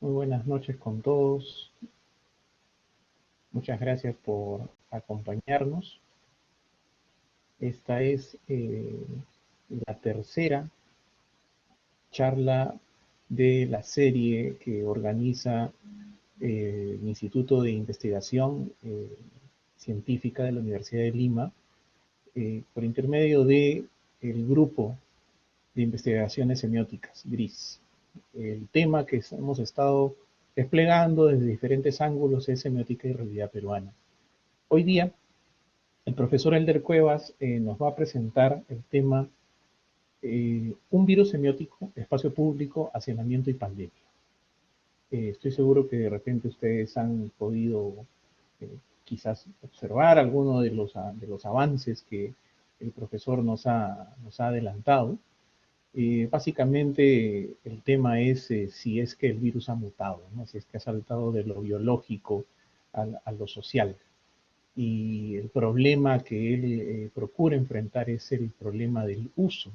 Muy buenas noches con todos. Muchas gracias por acompañarnos. Esta es la tercera charla de la serie que organiza el Instituto de Investigación Científica de la Universidad de Lima por intermedio de el Grupo de Investigaciones Semióticas, GRIS. El tema que hemos estado desplegando desde diferentes ángulos es semiótica y realidad peruana. Hoy día, el profesor Elder Cuevas nos va a presentar el tema un virus semiótico, espacio público, hacinamiento y pandemia. Estoy seguro que de repente ustedes han podido quizás observar algunos de los avances que el profesor nos ha adelantado. Básicamente el tema es si es que el virus ha mutado, ¿no? Si es que ha saltado de lo biológico a lo social. Y el problema que él procura enfrentar es el problema del uso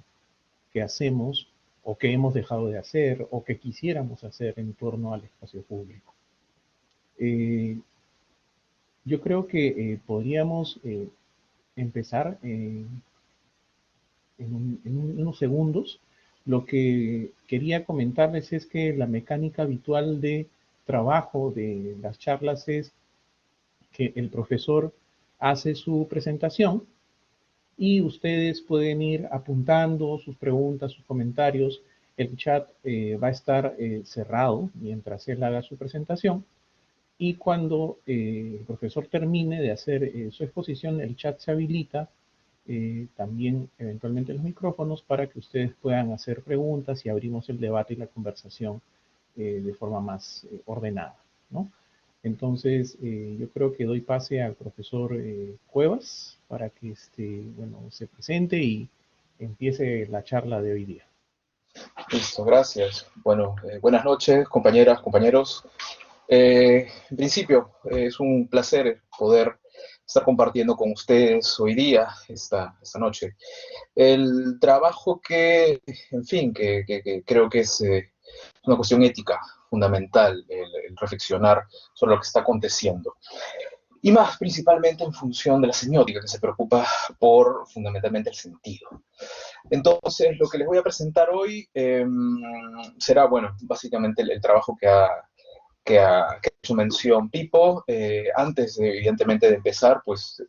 que hacemos o que hemos dejado de hacer o que quisiéramos hacer en torno al espacio público. Yo creo que podríamos empezar en unos segundos. Lo que quería comentarles es que la mecánica habitual de trabajo de las charlas es que el profesor hace su presentación y ustedes pueden ir apuntando sus preguntas, sus comentarios. El chat va a estar cerrado mientras él haga su presentación y cuando el profesor termine de hacer su exposición, el chat se habilita, también eventualmente los micrófonos para que ustedes puedan hacer preguntas y abrimos el debate y la conversación de forma más ordenada, ¿no? Entonces, yo creo que doy pase al profesor Cuevas para que bueno, se presente y empiece la charla de hoy día. Listo, gracias. Bueno, buenas noches, compañeras, compañeros. En principio, es un placer poder estar compartiendo con ustedes hoy día, esta noche, el trabajo en fin, que creo que es una cuestión ética fundamental, el reflexionar sobre lo que está aconteciendo. Y más principalmente en función de la semiótica, que se preocupa por fundamentalmente el sentido. Entonces, lo que les voy a presentar hoy será, bueno, básicamente el trabajo que ha hecho mención Pipo. Antes, evidentemente, de empezar, pues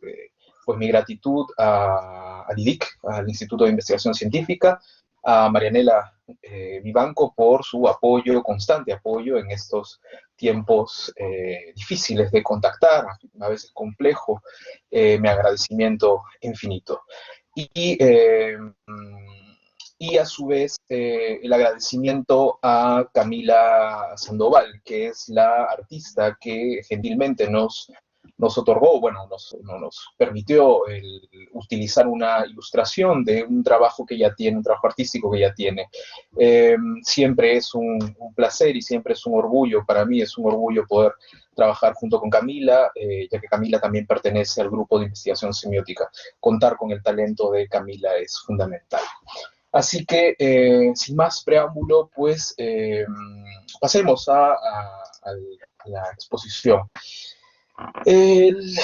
mi gratitud al IDIC, al Instituto de Investigación Científica, a Marianela Vivanco por su apoyo, constante apoyo en estos tiempos difíciles de contactar, a veces complejo, mi agradecimiento infinito. Y a su vez el agradecimiento a Camila Sandoval, que es la artista que gentilmente nos otorgó, bueno, nos permitió utilizar una ilustración de un trabajo que ella tiene, un trabajo artístico que ella tiene. Siempre es un placer y siempre es un orgullo, para mí es un orgullo poder trabajar junto con Camila, ya que Camila también pertenece al grupo de investigación semiótica. Contar con el talento de Camila es fundamental. Así que, sin más preámbulo, pues pasemos a la exposición. El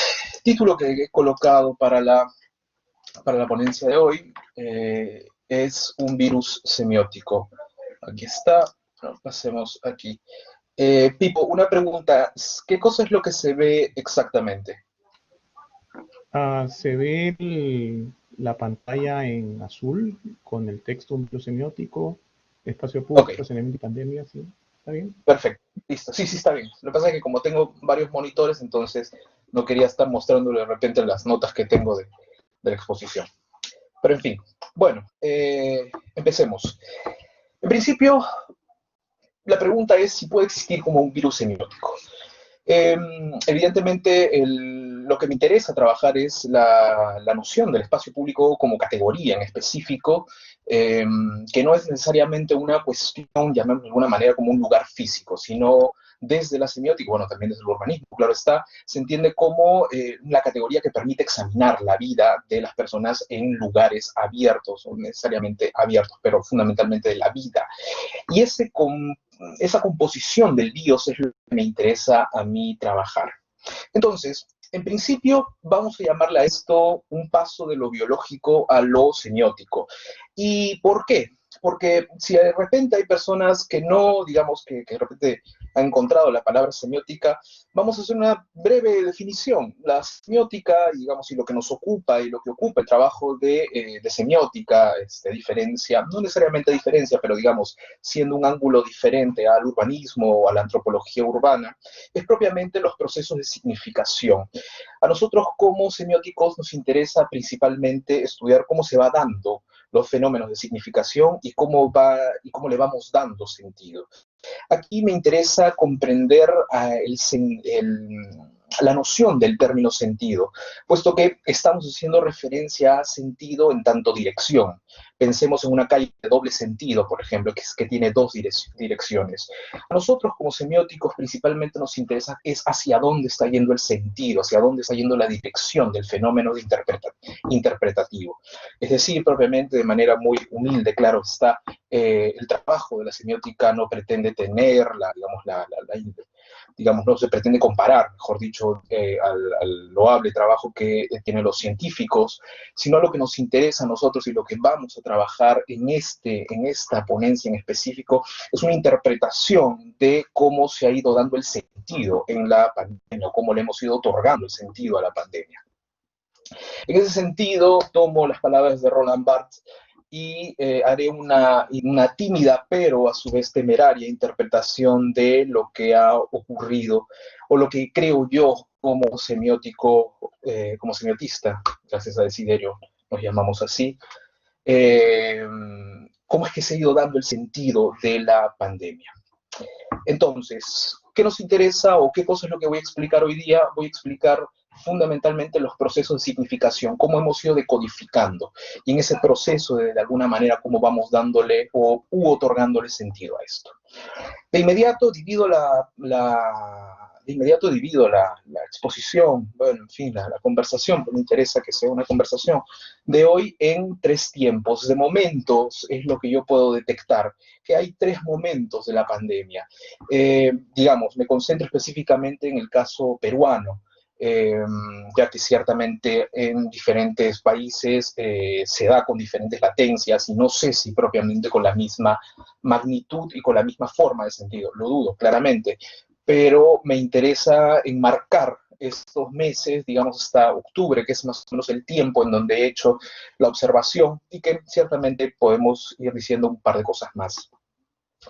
título que he colocado para la ponencia de hoy es un virus semiótico. Aquí está, pasemos aquí. Pipo, una pregunta, ¿qué cosa es lo que se ve exactamente? Se ve la pantalla en azul con el texto un virus semiótico, espacio público, Ok, hacinamiento y pandemia, ¿sí? ¿Está bien? perfecto, listo. Sí, está bien. Lo que pasa es que como tengo varios monitores, entonces no quería estar mostrándole de repente las notas que tengo de la exposición. Pero en fin, bueno, empecemos. En principio, la pregunta es si puede existir como un virus semiótico. Evidentemente, lo que me interesa trabajar es la noción del espacio público como categoría en específico, que no es necesariamente una cuestión, llamémoslo de alguna manera, como un lugar físico, sino desde la semiótica, bueno, también desde el urbanismo, claro está, se entiende como la categoría que permite examinar la vida de las personas en lugares abiertos, o necesariamente abiertos, pero fundamentalmente de la vida. Y ese esa composición del BIOS es lo que me interesa a mí trabajar. Entonces, en principio, vamos a llamarle a esto un paso de lo biológico a lo semiótico. ¿Y por qué? Porque si de repente hay personas que no, digamos, que de repente han encontrado la palabra semiótica, vamos a hacer una breve definición. La semiótica, digamos, y lo que nos ocupa y lo que ocupa el trabajo de semiótica, diferencia, no necesariamente diferencia, pero digamos, siendo un ángulo diferente al urbanismo o a la antropología urbana, es propiamente los procesos de significación. A nosotros como semióticos nos interesa principalmente estudiar cómo se va dando los fenómenos de significación y cómo le vamos dando sentido. Aquí me interesa comprender la noción del término sentido, puesto que estamos haciendo referencia a sentido en tanto dirección. Pensemos en una calle de doble sentido, por ejemplo, que tiene dos direcciones. A nosotros como semióticos principalmente nos interesa es hacia dónde está yendo el sentido, hacia dónde está yendo la dirección del fenómeno interpretativo. Es decir, propiamente de manera muy humilde, claro está, el trabajo de la semiótica no pretende tener digamos, no se pretende comparar, mejor dicho, al loable trabajo que tienen los científicos, sino lo que nos interesa a nosotros y lo que vamos a trabajar en esta ponencia en específico es una interpretación de cómo se ha ido dando el sentido en la pandemia, o cómo le hemos ido otorgando el sentido a la pandemia. En ese sentido, tomo las palabras de Roland Barthes y haré una tímida, pero a su vez temeraria interpretación de lo que ha ocurrido, o lo que creo yo como semiótico, como semiotista, gracias a Desiderio nos llamamos así, cómo es que se ha ido dando el sentido de la pandemia. Entonces, ¿qué nos interesa o qué cosa es lo que voy a explicar hoy día? Voy a explicar fundamentalmente los procesos de significación, cómo hemos ido decodificando, y en ese proceso, de alguna manera, cómo vamos dándole u otorgándole sentido a esto. De inmediato divido la exposición, bueno, en fin, la conversación, porque me interesa que sea una conversación de hoy en tres tiempos, de momentos, es lo que yo puedo detectar, que hay tres momentos de la pandemia. Digamos, me concentro específicamente en el caso peruano, ya que ciertamente en diferentes países se da con diferentes latencias y no sé si propiamente con la misma magnitud y con la misma forma de sentido, lo dudo claramente, pero me interesa enmarcar estos meses, digamos hasta octubre, que es más o menos el tiempo en donde he hecho la observación y que ciertamente podemos ir diciendo un par de cosas más.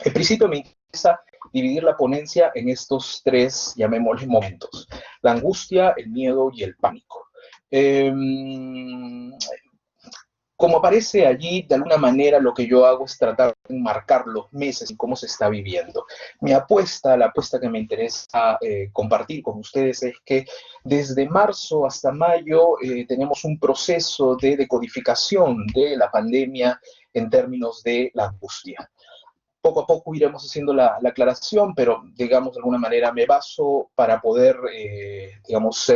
En principio me interesa dividir la ponencia en estos tres, llamémosles, momentos: la angustia, el miedo y el pánico. Como aparece allí, de alguna manera lo que yo hago es tratar de enmarcar los meses y cómo se está viviendo. La apuesta que me interesa compartir con ustedes es que desde marzo hasta mayo tenemos un proceso de decodificación de la pandemia en términos de la angustia. Poco a poco iremos haciendo la aclaración, pero digamos de alguna manera me baso para poder, digamos,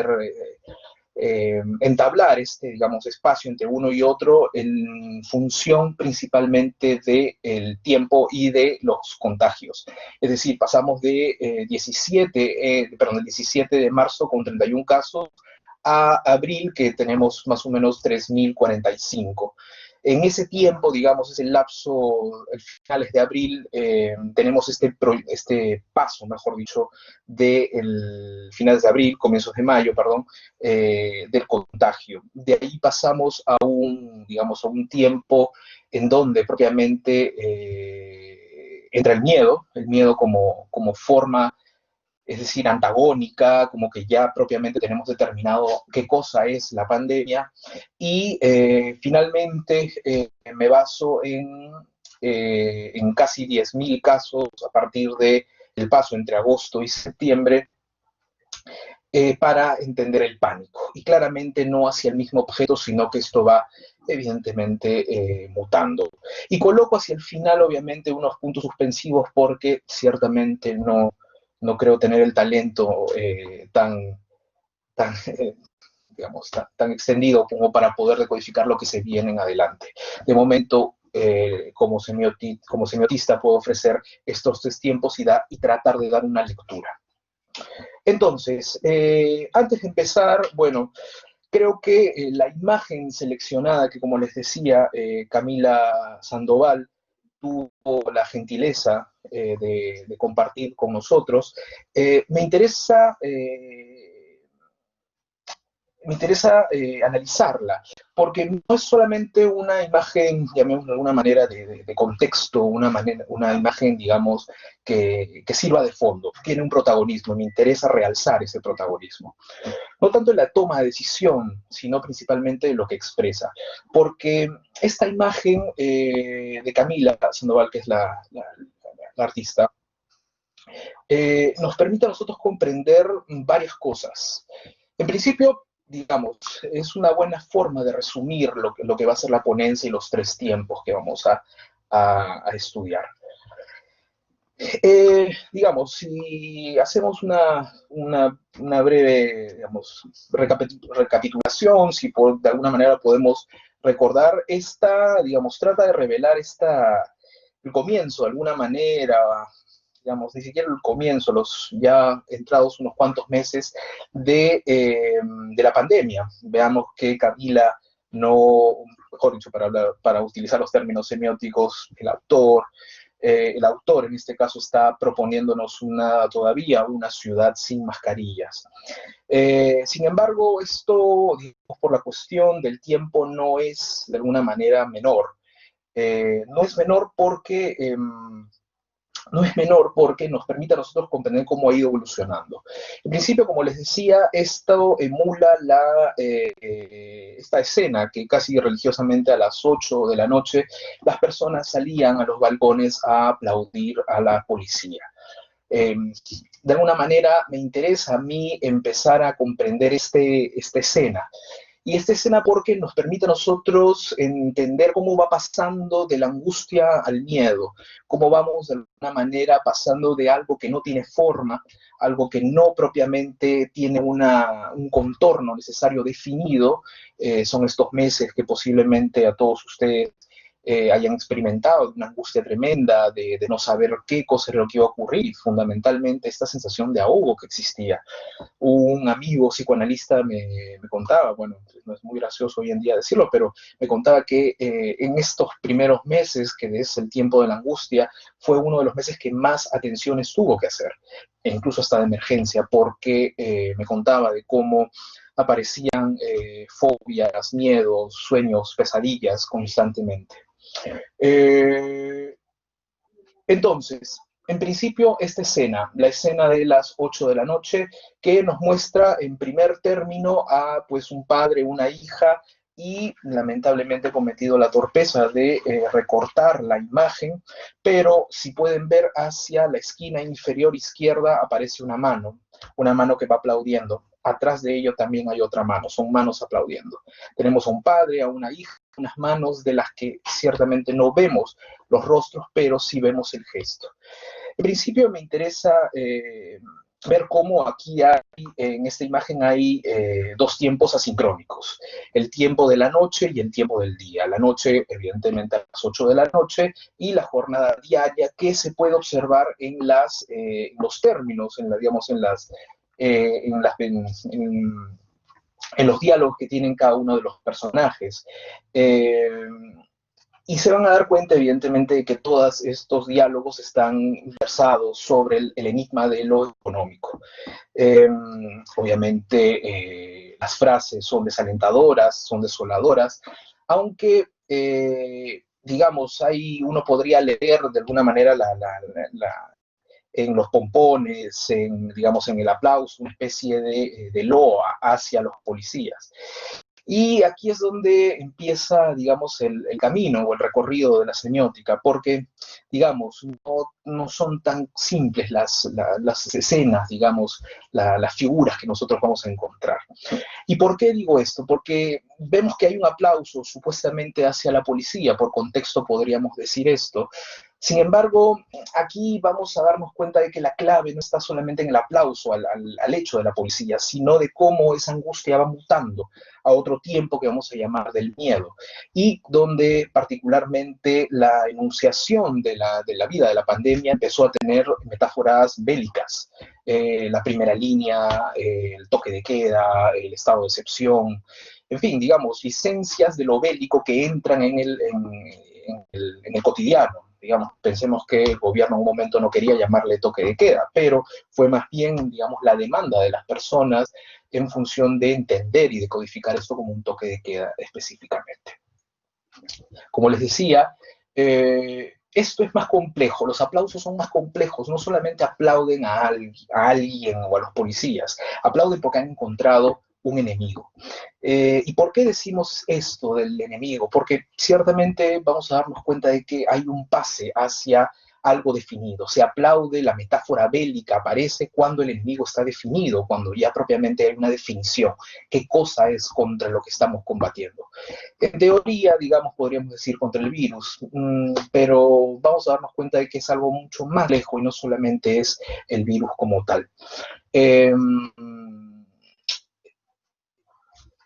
entablar digamos, espacio entre uno y otro en función principalmente del tiempo y de los contagios. Es decir, pasamos de el 17 de marzo con 31 casos a abril, que tenemos más o menos 3.045. En ese tiempo, digamos, ese lapso, finales de abril, tenemos este paso, mejor dicho, de finales de abril, comienzos de mayo, perdón, del contagio. De ahí pasamos digamos, a un tiempo en donde propiamente entra el miedo como forma, es decir, antagónica, como que ya propiamente tenemos determinado qué cosa es la pandemia, y finalmente me baso en casi 10.000 casos a partir del paso entre agosto y septiembre, para entender el pánico. Y claramente no hacia el mismo objeto, sino que esto va evidentemente mutando. Y coloco hacia el final, obviamente, unos puntos suspensivos porque ciertamente no creo tener el talento tan digamos, tan extendido como para poder decodificar lo que se viene en adelante. De momento, como semiotista puedo ofrecer estos 3 tiempos y tratar de dar una lectura. Entonces, antes de empezar, bueno, creo que la imagen seleccionada que, como les decía, Camila Sandoval tuvo la gentileza de compartir con nosotros, me interesa analizarla, porque no es solamente una imagen, llamémoslo de alguna manera, de contexto, una imagen, digamos, que sirva de fondo, tiene un protagonismo, me interesa realzar ese protagonismo. No tanto en la toma de decisión, sino principalmente en lo que expresa, porque esta imagen de Camila Sandoval, que es la artista, nos permite a nosotros comprender varias cosas. En principio, digamos, es una buena forma de resumir lo que va a ser la ponencia y los 3 tiempos que vamos a estudiar. Digamos, si hacemos una breve, digamos, recapitulación, si de alguna manera podemos recordar, digamos, trata de revelar el comienzo, de alguna manera, digamos, ni siquiera el comienzo, los ya entrados unos cuantos meses de la pandemia. Veamos que Camila no, mejor dicho, para utilizar los términos semióticos, el autor en este caso está proponiéndonos todavía una ciudad sin mascarillas. Sin embargo, esto, digamos, por la cuestión del tiempo, no es de alguna manera menor. No es menor porque nos permite a nosotros comprender cómo ha ido evolucionando. En principio, como les decía, esto emula esta escena que casi religiosamente a las 8 de la noche las personas salían a los balcones a aplaudir a la policía. De alguna manera me interesa a mí empezar a comprender esta escena. Y esta escena porque nos permite a nosotros entender cómo va pasando de la angustia al miedo, cómo vamos de alguna manera pasando de algo que no tiene forma, algo que no propiamente tiene un contorno necesario definido. Son estos meses que posiblemente a todos ustedes hayan experimentado una angustia tremenda de no saber qué cosa era lo que iba a ocurrir, y fundamentalmente esta sensación de ahogo que existía. Un amigo psicoanalista me contaba, bueno, no es muy gracioso hoy en día decirlo, pero me contaba que en estos primeros meses, que es el tiempo de la angustia, fue uno de los meses que más atenciones tuvo que hacer, e incluso hasta de emergencia, porque me contaba de cómo aparecían fobias, miedos, sueños, pesadillas constantemente. Entonces, en principio, esta escena, la escena de las 8 de la noche, que nos muestra en primer término a pues un padre, una hija, y lamentablemente he cometido la torpeza de recortar la imagen, pero si pueden ver hacia la esquina inferior izquierda aparece una mano que va aplaudiendo. Atrás de ello también hay otra mano, son manos aplaudiendo. Tenemos a un padre, a una hija, unas manos de las que ciertamente no vemos los rostros, pero sí vemos el gesto. En principio me interesa ver cómo aquí en esta imagen hay 2 tiempos asincrónicos, el tiempo de la noche y el tiempo del día. La noche, evidentemente, a las 8 de la noche, y la jornada diaria que se puede observar en los términos, digamos, en los diálogos que tienen cada uno de los personajes. Y se van a dar cuenta, evidentemente, de que todos estos diálogos están versados sobre el enigma de lo económico. Obviamente, las frases son desalentadoras, son desoladoras, aunque, digamos, uno podría leer de alguna manera en los pompones, digamos, en el aplauso, una especie de loa hacia los policías. Y aquí es donde empieza, digamos, el camino o el recorrido de la semiótica, porque, digamos, no son tan simples las escenas, digamos, las figuras que nosotros vamos a encontrar. ¿Y por qué digo esto? Porque vemos que hay un aplauso supuestamente hacia la policía, por contexto podríamos decir esto, Sin embargo, aquí vamos a darnos cuenta de que la clave no está solamente en el aplauso al hecho de la policía, sino de cómo esa angustia va mutando a otro tiempo que vamos a llamar del miedo, y donde particularmente la enunciación de la vida de la pandemia empezó a tener metáforas bélicas. La primera línea, el toque de queda, el estado de excepción, en fin, digamos, licencias de lo bélico que entran en el cotidiano. Digamos, pensemos que el gobierno en un momento no quería llamarle toque de queda, pero fue más bien, digamos, la demanda de las personas en función de entender y de codificar esto como un toque de queda específicamente. Como les decía, esto es más complejo, los aplausos son más complejos, no solamente aplauden a alguien o a los policías, aplauden porque han encontrado un enemigo. ¿Y por qué decimos esto del enemigo? Porque ciertamente vamos a darnos cuenta de que hay un pase hacia algo definido. Se aplaude, la metáfora bélica aparece cuando el enemigo está definido, cuando ya propiamente hay una definición. ¿Qué cosa es contra lo que estamos combatiendo? En teoría, digamos, podríamos decir contra el virus, pero vamos a darnos cuenta de que es algo mucho más lejos y no solamente es el virus como tal.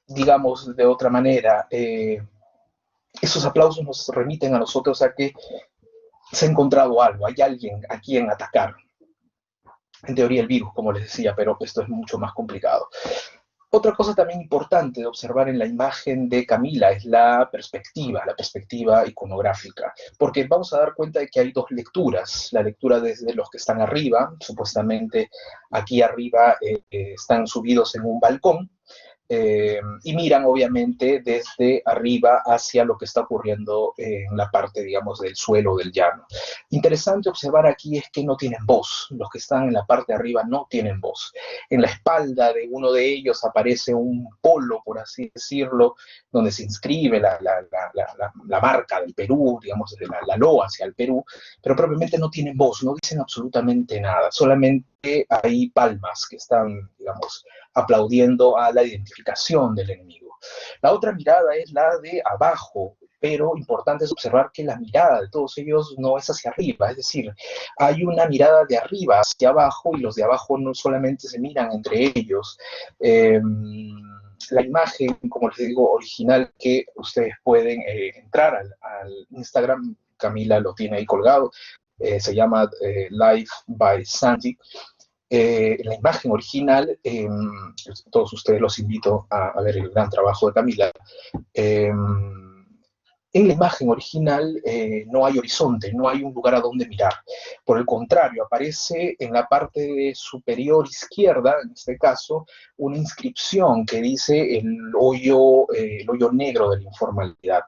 Digamos de otra manera, esos aplausos nos remiten a nosotros a que se ha encontrado algo, hay alguien a quien atacar. En teoría el virus, como les decía, pero esto es mucho más complicado. Otra cosa también importante de observar en la imagen de Camila es la perspectiva iconográfica, porque vamos a dar cuenta de que hay dos lecturas, la lectura desde los que están arriba, supuestamente aquí arriba están subidos en un balcón, y miran obviamente desde arriba hacia lo que está ocurriendo en la parte, digamos, del suelo del llano. Interesante observar aquí es que no tienen voz, los que están en la parte de arriba no tienen voz. En la espalda de uno de ellos aparece un polo, por así decirlo, donde se inscribe la marca del Perú, digamos, la loa hacia el Perú, pero propiamente no tienen voz, no dicen absolutamente nada, solamente hay palmas que están, digamos, aplaudiendo a la identificación del enemigo. La otra mirada es la de abajo, pero importante es observar que la mirada de todos ellos no es hacia arriba, es decir, hay una mirada de arriba hacia abajo y los de abajo no solamente se miran entre ellos. La imagen, como les digo, original que ustedes pueden entrar al Instagram, Camila lo tiene ahí colgado, se llama Live by Sandy. La imagen original, todos ustedes los invito a ver el gran trabajo de Camila. En la imagen original no hay horizonte, no hay un lugar a donde mirar. Por el contrario, aparece en la parte superior izquierda, en este caso, una inscripción que dice el hoyo negro de la informalidad.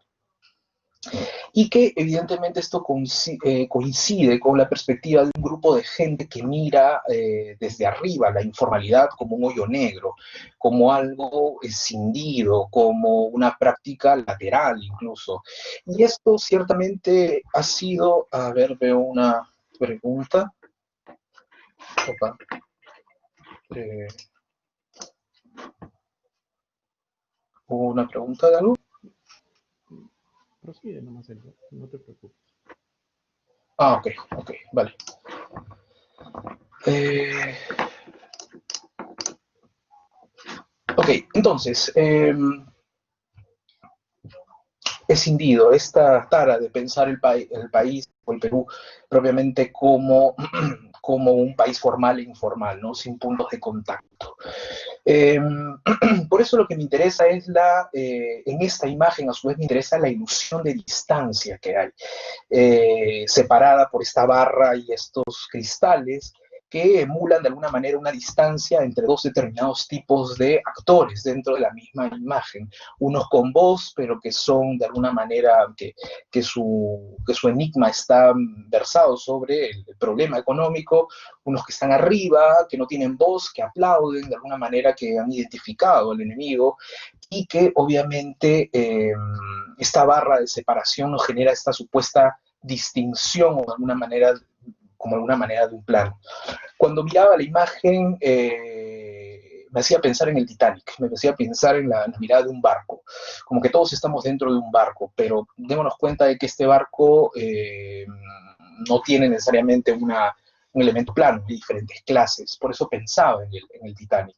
Y que evidentemente esto coincide con la perspectiva de un grupo de gente que mira desde arriba la informalidad como un hoyo negro, como algo escindido, como una práctica lateral incluso. Y esto ciertamente ha sido, a ver, veo una pregunta. Opa. ¿Hubo una pregunta de algo? Prosigue nomás, Elvio, no te preocupes. Ah, ok, vale. Ok, entonces, escindido esta tara de pensar el país o el Perú propiamente como, como un país formal e informal, ¿no? Sin puntos de contacto. Por eso lo que me interesa es en esta imagen a su vez me interesa la ilusión de distancia que hay, separada por esta barra y estos cristales que emulan de alguna manera una distancia entre dos determinados tipos de actores dentro de la misma imagen, unos con voz, pero que son de alguna manera, que su enigma está versado sobre el problema económico, unos que están arriba, que no tienen voz, que aplauden, de alguna manera que han identificado al enemigo, y que obviamente esta barra de separación nos genera esta supuesta distinción o de alguna manera, como alguna manera de un plano. Cuando miraba la imagen, me hacía pensar en el Titanic, me hacía pensar en la mirada de un barco, como que todos estamos dentro de un barco, pero démonos cuenta de que este barco no tiene necesariamente un elemento plano, hay diferentes clases. Por eso pensaba en el Titanic.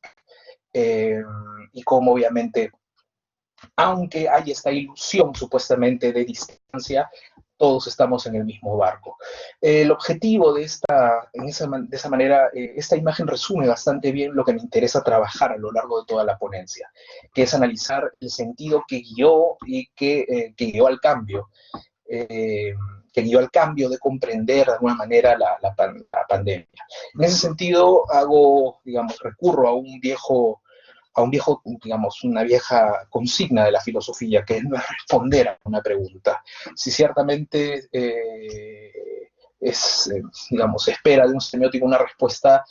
Y como obviamente, aunque hay esta ilusión supuestamente de distancia, todos estamos en el mismo barco. El objetivo de de esa manera, esta imagen resume bastante bien lo que me interesa trabajar a lo largo de toda la ponencia, que es analizar el sentido que guió y que guió al cambio, eh, que guió al cambio de comprender de alguna manera la pandemia. En ese sentido, recurro a un viejo, digamos, una vieja consigna de la filosofía, que no es responder a una pregunta. Si ciertamente digamos, se espera de un semiótico una respuesta,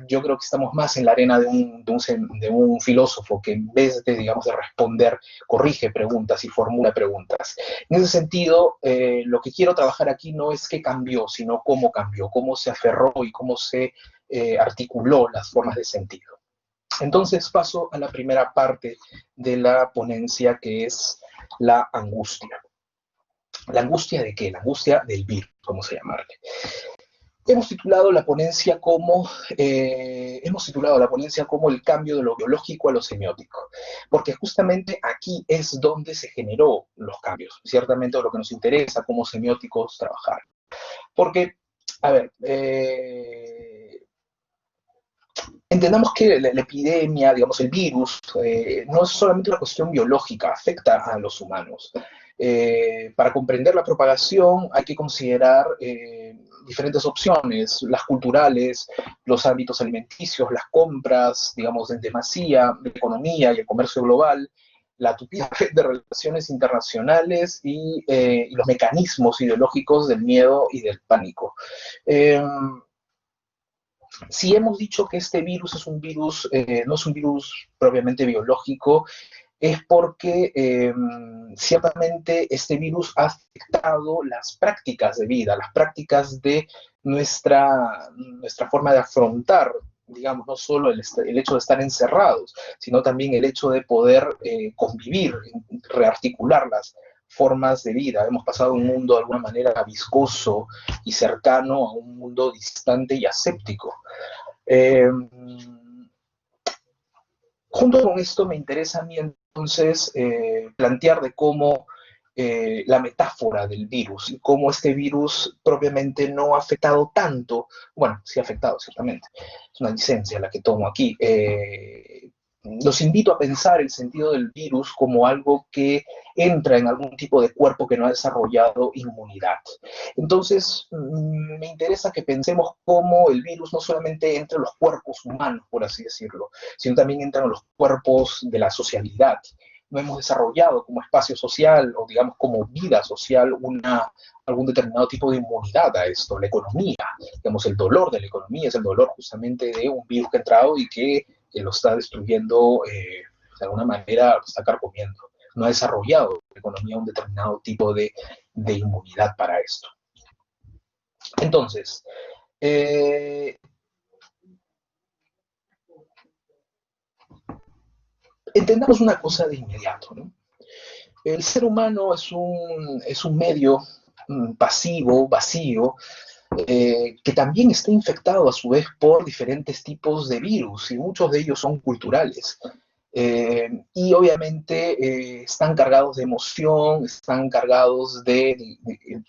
yo creo que estamos más en la arena de un filósofo que en vez de, digamos, de responder, corrige preguntas y formula preguntas. En ese sentido, lo que quiero trabajar aquí no es qué cambió, sino cómo se aferró y cómo se articuló las formas de sentido. Entonces paso a la primera parte de la ponencia, que es la angustia. ¿La angustia de qué? La angustia del virus, vamos a llamarle. Hemos titulado la ponencia como el cambio de lo biológico a lo semiótico, porque justamente aquí es donde se generó los cambios, ciertamente lo que nos interesa como semióticos trabajar. Porque, a ver, entendamos que la epidemia, digamos, el virus, no es solamente una cuestión biológica, afecta a los humanos. Para comprender la propagación hay que considerar diferentes opciones, las culturales, los ámbitos alimenticios, las compras, digamos, en demasía, la economía y el comercio global, la tupida red de relaciones internacionales y los mecanismos ideológicos del miedo y del pánico. Si hemos dicho que este virus es un virus, no es un virus propiamente biológico, es porque ciertamente este virus ha afectado las prácticas de vida, las prácticas de nuestra forma de afrontar, digamos, no solo el hecho de estar encerrados, sino también el hecho de poder convivir, rearticular las formas de vida. Hemos pasado de un mundo de alguna manera viscoso y cercano a un mundo distante y aséptico. Junto con esto me interesa a mí entonces plantear de cómo la metáfora del virus y cómo este virus propiamente no ha afectado tanto, bueno, sí ha afectado ciertamente, es una licencia la que tomo aquí. Los invito a pensar el sentido del virus como algo que entra en algún tipo de cuerpo que no ha desarrollado inmunidad. Entonces, me interesa que pensemos cómo el virus no solamente entra en los cuerpos humanos, por así decirlo, sino también entra en los cuerpos de la socialidad. No hemos desarrollado como espacio social o digamos como vida social algún determinado tipo de inmunidad a esto. La economía, digamos, el dolor de la economía es el dolor justamente de un virus que ha entrado y que lo está destruyendo, de alguna manera lo está carcomiendo. No ha desarrollado la economía un determinado tipo de inmunidad para esto. Entonces, entendamos una cosa de inmediato, ¿no? El ser humano es un medio pasivo, vacío, que también está infectado a su vez por diferentes tipos de virus, y muchos de ellos son culturales. Y obviamente están cargados de emoción, están cargados de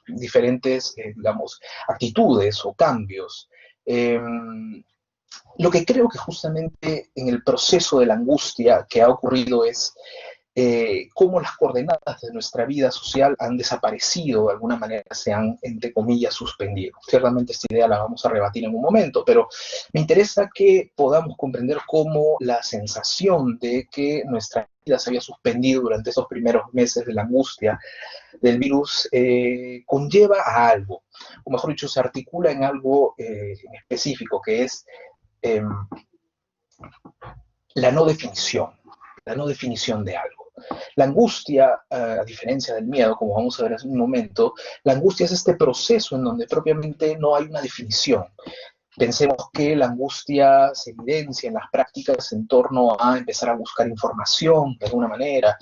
diferentes, digamos, actitudes o cambios. Lo que creo que justamente en el proceso de la angustia que ha ocurrido es cómo las coordenadas de nuestra vida social han desaparecido, de alguna manera se han, entre comillas, suspendido. Ciertamente esta idea la vamos a rebatir en un momento, pero me interesa que podamos comprender cómo la sensación de que nuestra vida se había suspendido durante esos primeros meses de la angustia del virus conlleva a algo, o mejor dicho, se articula en algo específico, que es la no definición de algo. La angustia, a diferencia del miedo, como vamos a ver en un momento, la angustia es este proceso en donde propiamente no hay una definición. Pensemos que la angustia se evidencia en las prácticas en torno a empezar a buscar información de alguna manera,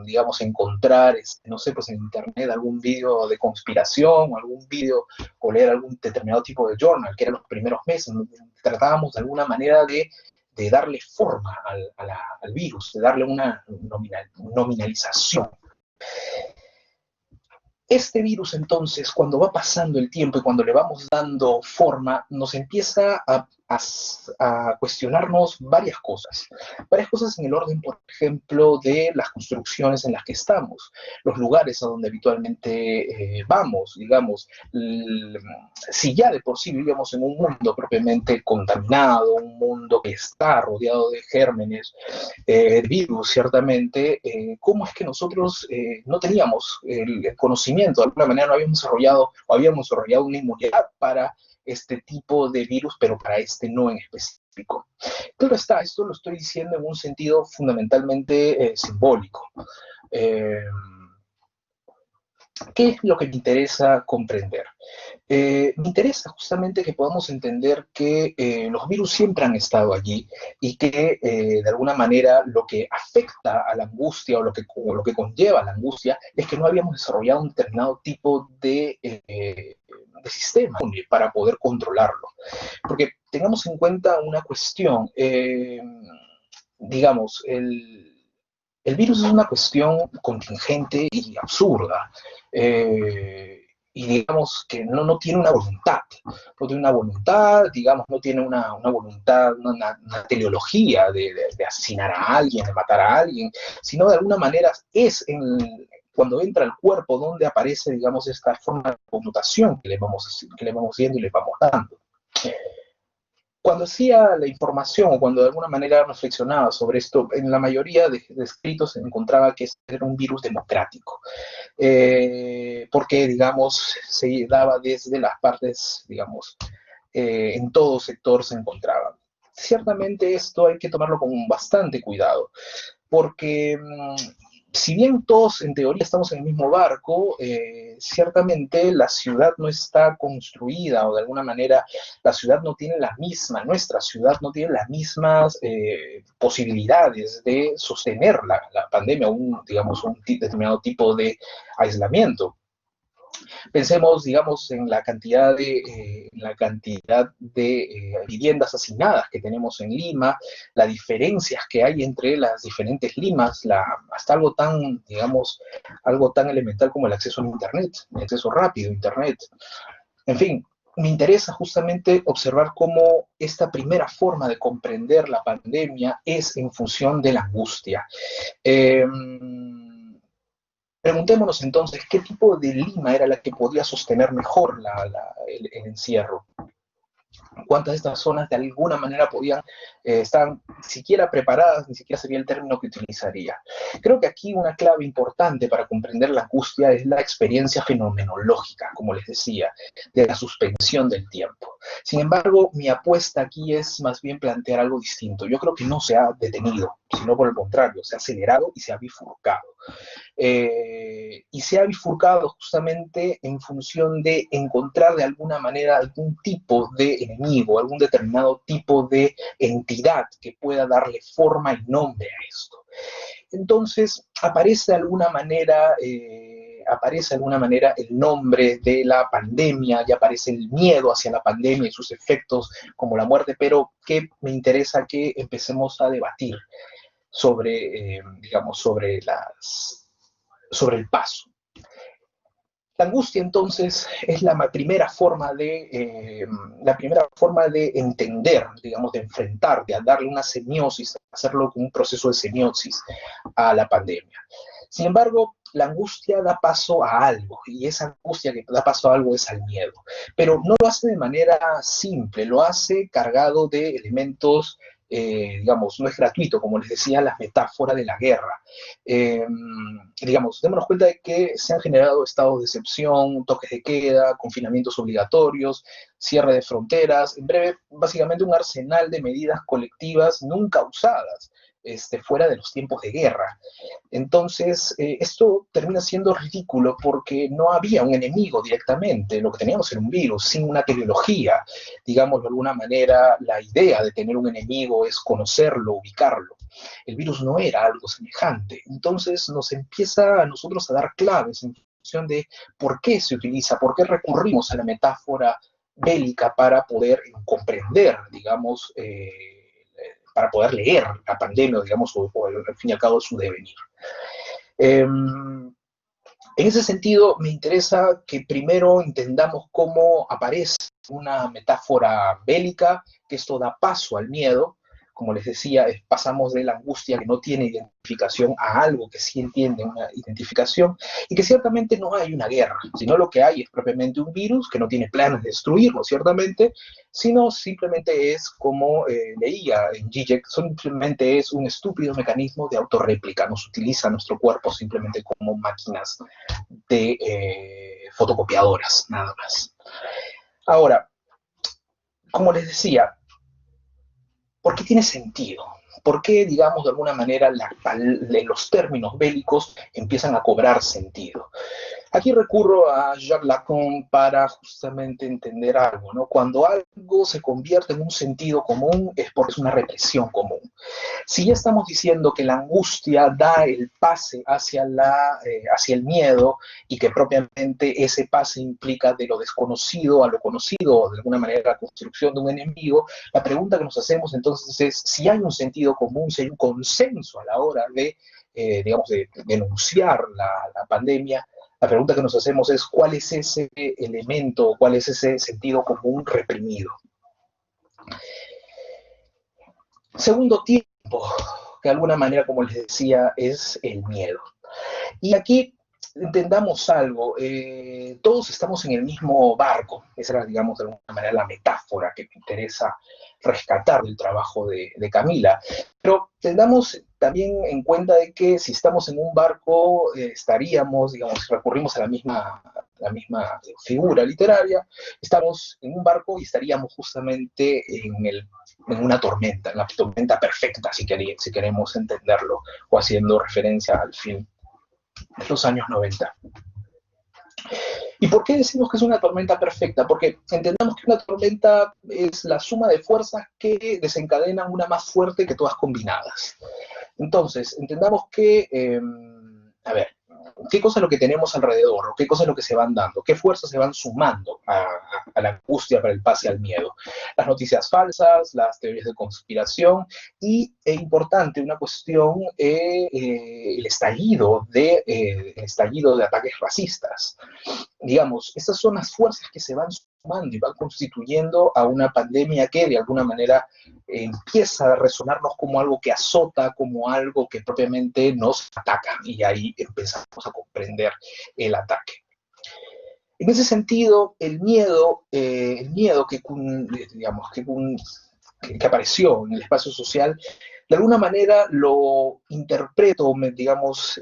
digamos, encontrar, no sé, pues en internet algún vídeo de conspiración o algún vídeo o leer algún determinado tipo de journal, que eran los primeros meses, tratábamos de alguna manera de darle forma al virus, de darle una nominalización. Este virus, entonces, cuando va pasando el tiempo y cuando le vamos dando forma, nos empieza a cuestionarnos varias cosas. Varias cosas en el orden, por ejemplo, de las construcciones en las que estamos, los lugares a donde habitualmente vamos, digamos. Si ya de por sí vivíamos en un mundo propiamente contaminado, un mundo que está rodeado de gérmenes, virus, ciertamente, cómo es que nosotros no teníamos el conocimiento, de alguna manera no habíamos desarrollado o habíamos desarrollado una inmunidad para este tipo de virus, pero para este no en específico. Claro está, esto lo estoy diciendo en un sentido fundamentalmente simbólico. ¿Qué es lo que me interesa comprender? Me interesa justamente que podamos entender que los virus siempre han estado allí y que de alguna manera lo que afecta a la angustia o lo que conlleva la angustia es que no habíamos desarrollado un determinado tipo de sistema para poder controlarlo. Porque tengamos en cuenta una cuestión, digamos, el virus es una cuestión contingente y absurda. Y digamos que no tiene una voluntad, no tiene una voluntad, digamos, no tiene una voluntad, una teleología de asesinar a alguien, de matar a alguien, sino de alguna manera es cuando entra al cuerpo donde aparece, digamos, esta forma de connotación que le vamos viendo y le vamos dando. Cuando hacía la información o cuando de alguna manera reflexionaba sobre esto, en la mayoría de escritos se encontraba que era un virus democrático, porque, digamos, se daba desde las partes, digamos, en todo sector se encontraba. Ciertamente esto hay que tomarlo con bastante cuidado, porque si bien todos en teoría estamos en el mismo barco, ciertamente la ciudad no está construida o de alguna manera la ciudad no tiene las mismas, nuestra ciudad no tiene las mismas posibilidades de sostener la pandemia o digamos, un determinado tipo de aislamiento. Pensemos, digamos, en la cantidad de viviendas hacinadas que tenemos en Lima, las diferencias que hay entre las diferentes Limas, hasta algo tan, digamos, algo tan elemental como el acceso a Internet, el acceso rápido a Internet. En fin, me interesa justamente observar cómo esta primera forma de comprender la pandemia es en función de la angustia. Preguntémonos entonces qué tipo de Lima era la que podía sostener mejor el encierro. Cuántas de estas zonas de alguna manera podían estar siquiera preparadas, ni siquiera sería el término que utilizaría. Creo que aquí una clave importante para comprender la angustia es la experiencia fenomenológica, como les decía, de la suspensión del tiempo. Sin embargo, mi apuesta aquí es más bien plantear algo distinto. Yo creo que no se ha detenido, sino por el contrario, se ha acelerado y se ha bifurcado. Y se ha bifurcado justamente en función de encontrar de alguna manera algún tipo de enemigo, algún determinado tipo de entidad que pueda darle forma y nombre a esto. Entonces aparece de alguna manera el nombre de la pandemia, ya aparece el miedo hacia la pandemia y sus efectos como la muerte, pero que me interesa que empecemos a debatir sobre, digamos, sobre el paso. La angustia, entonces, es la primera forma de entender, digamos, de enfrentar, de darle una semiosis, hacerlo con un proceso de semiosis a la pandemia. Sin embargo, la angustia da paso a algo, y esa angustia que da paso a algo es al miedo. Pero no lo hace de manera simple, lo hace cargado de elementos, digamos, no es gratuito, como les decía, la metáfora de la guerra. Digamos, démonos cuenta de que se han generado estados de excepción, toques de queda, confinamientos obligatorios, cierre de fronteras, en breve, básicamente un arsenal de medidas colectivas nunca usadas, fuera de los tiempos de guerra. Entonces, esto termina siendo ridículo porque no había un enemigo directamente, lo que teníamos era un virus, sin una teleología. Digamos, de alguna manera, la idea de tener un enemigo es conocerlo, ubicarlo. El virus no era algo semejante. Entonces, nos empieza a nosotros a dar claves en función de por qué se utiliza, por qué recurrimos a la metáfora bélica para poder comprender, digamos, para poder leer la pandemia, digamos, o al fin y al cabo su devenir. En ese sentido, me interesa que primero entendamos cómo aparece una metáfora bélica, que esto da paso al miedo. Como les decía, pasamos de la angustia que no tiene identificación a algo que sí entiende una identificación, y que ciertamente no hay una guerra, sino lo que hay es propiamente un virus que no tiene planes de destruirlo, ciertamente, sino simplemente es, como leía en Zizek, simplemente es un estúpido mecanismo de autorréplica, nos utiliza nuestro cuerpo simplemente como máquinas de fotocopiadoras, nada más. Ahora, como les decía, ¿por qué tiene sentido? ¿Por qué, digamos, de alguna manera los términos bélicos empiezan a cobrar sentido? Aquí recurro a Jacques Lacan para justamente entender algo, ¿no? Cuando algo se convierte en un sentido común es porque es una represión común. Si ya estamos diciendo que la angustia da el pase hacia el miedo, y que propiamente ese pase implica de lo desconocido a lo conocido, o de alguna manera la construcción de un enemigo, la pregunta que nos hacemos entonces es si hay un sentido común, si hay un consenso a la hora de, digamos, de denunciar la pandemia. La pregunta que nos hacemos es cuál es ese elemento, cuál es ese sentido común reprimido. Segundo tiempo, que de alguna manera, como les decía, es el miedo. Y aquí entendamos algo, todos estamos en el mismo barco. Esa era, digamos, de alguna manera la metáfora que me interesa rescatar del trabajo de Camila. Pero tengamos también en cuenta de que si estamos en un barco, estaríamos, digamos, recurrimos a la misma figura literaria, estamos en un barco y estaríamos justamente en una tormenta, en la tormenta perfecta, si queremos entenderlo, o haciendo referencia al film de los años 90. ¿Y por qué decimos que es una tormenta perfecta? Porque entendamos que una tormenta es la suma de fuerzas que desencadenan una más fuerte que todas combinadas. Entonces, entendamos que, a ver, ¿qué cosa es lo que tenemos alrededor? ¿O qué cosa es lo que se van dando? ¿Qué fuerzas se van sumando a la angustia para el pase al miedo? Las noticias falsas, las teorías de conspiración y, importante, una cuestión, el estallido de ataques racistas. Digamos, estas son las fuerzas que se van sumando y van constituyendo a una pandemia que de alguna manera empieza a resonarnos como algo que azota, como algo que propiamente nos ataca, y ahí empezamos a comprender el ataque. En ese sentido, el miedo que, digamos, que apareció en el espacio social, de alguna manera lo interpreto, digamos,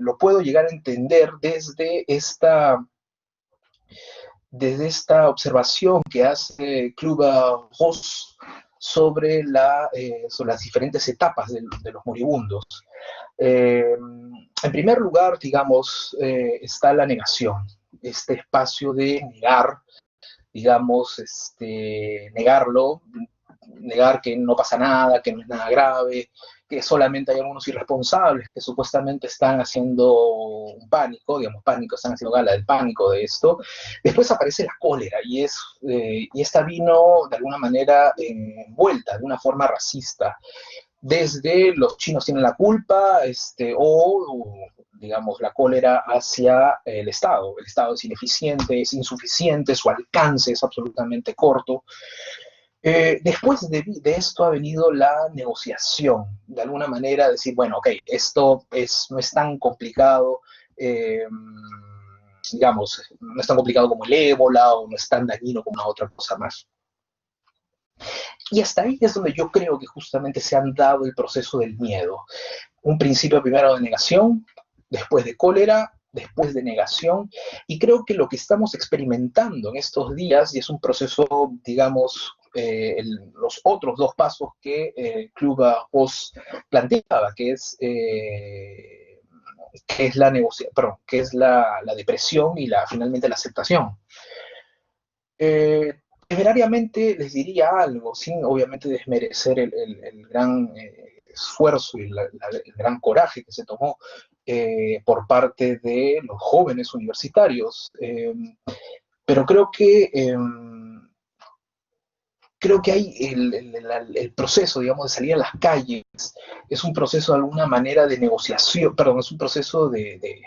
lo puedo llegar a entender desde esta observación que hace Kübler-Ross sobre las diferentes etapas de los moribundos. En primer lugar, digamos, está la negación, este espacio de negar, digamos, negar que no pasa nada, que no es nada grave, que solamente hay algunos irresponsables que supuestamente están haciendo un pánico, digamos, están haciendo gala del pánico de esto. Después aparece la cólera, y esta vino de alguna manera envuelta de una forma racista, desde los chinos tienen la culpa, o digamos, la cólera hacia el Estado. El Estado es ineficiente, es insuficiente, su alcance es absolutamente corto. Después de esto ha venido la negociación, de alguna manera decir, bueno, ok, esto no es tan complicado, digamos, no es tan complicado como el ébola, o no es tan dañino como una otra cosa más. Y hasta ahí es donde yo creo que justamente se han dado el proceso del miedo. Un principio primero de negación, después de cólera, después de negación, y creo que lo que estamos experimentando en estos días, y es un proceso, digamos, los otros dos pasos que Kluber-Ross planteaba, que es la depresión y finalmente la aceptación. Temerariamente les diría algo, sin obviamente desmerecer el gran esfuerzo y el gran coraje que se tomó por parte de los jóvenes universitarios, pero creo que hay el proceso, digamos, de salir a las calles, es un proceso de alguna manera de negociación, perdón, es un proceso de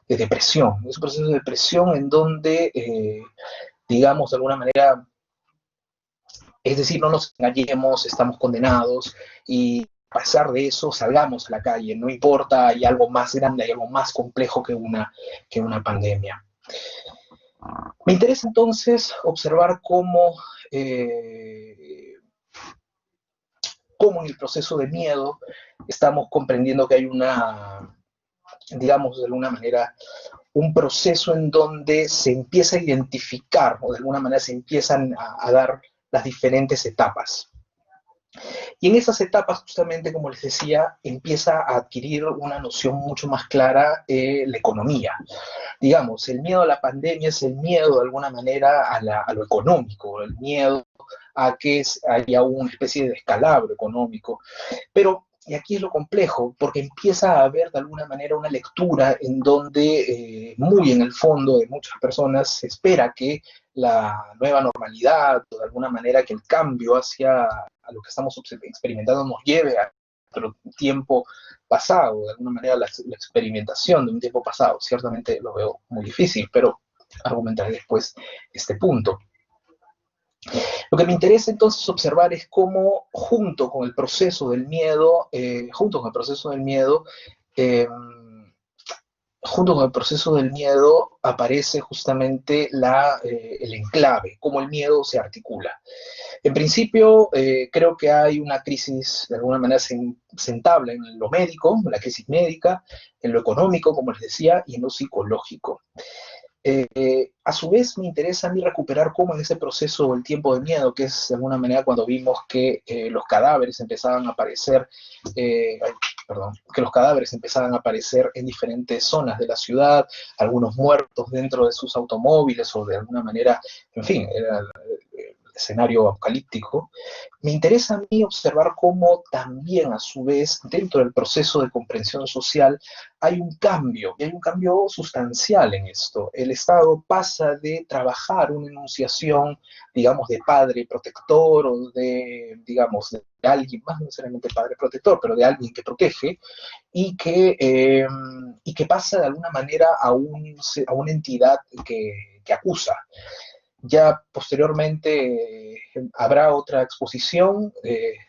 depresión, es un proceso de depresión en donde, digamos, de alguna manera, es decir, no nos engañemos, estamos condenados y a pesar de eso salgamos a la calle, no importa, hay algo más grande, hay algo más complejo que una pandemia. Me interesa entonces observar cómo en el proceso de miedo estamos comprendiendo que hay digamos, de alguna manera, un proceso en donde se empieza a identificar o de alguna manera se empiezan a dar las diferentes etapas. Y en esas etapas, justamente, como les decía, empieza a adquirir una noción mucho más clara la economía. Digamos, el miedo a la pandemia es el miedo, de alguna manera, a lo económico, el miedo a que haya una especie de descalabro económico. Pero, y aquí es lo complejo, porque empieza a haber de alguna manera una lectura en donde, muy en el fondo de muchas personas, se espera que la nueva normalidad, o de alguna manera que el cambio hacia a lo que estamos experimentando nos lleve a otro tiempo pasado, de alguna manera la experimentación de un tiempo pasado. Ciertamente lo veo muy difícil, pero argumentaré después este punto. Lo que me interesa entonces observar es cómo junto con el proceso del miedo, eh, junto con el proceso del miedo aparece justamente el enclave, cómo el miedo se articula. En principio, creo que hay una crisis, de alguna manera se entabla en lo médico, la crisis médica, en lo económico, como les decía, y en lo psicológico. A su vez me interesa a mí recuperar cómo en ese proceso el tiempo de miedo, que es de alguna manera cuando vimos que los cadáveres empezaban a aparecer, que los cadáveres empezaban a aparecer en diferentes zonas de la ciudad, algunos muertos dentro de sus automóviles o de alguna manera, en fin, era el escenario apocalíptico. Me interesa a mí observar cómo también a su vez dentro del proceso de comprensión social hay un cambio, y hay un cambio sustancial en esto. El Estado pasa de trabajar una enunciación, digamos, de padre protector o digamos, de alguien, más no necesariamente padre protector, pero de alguien que protege, y que pasa de alguna manera a una entidad que acusa. Ya posteriormente habrá otra exposición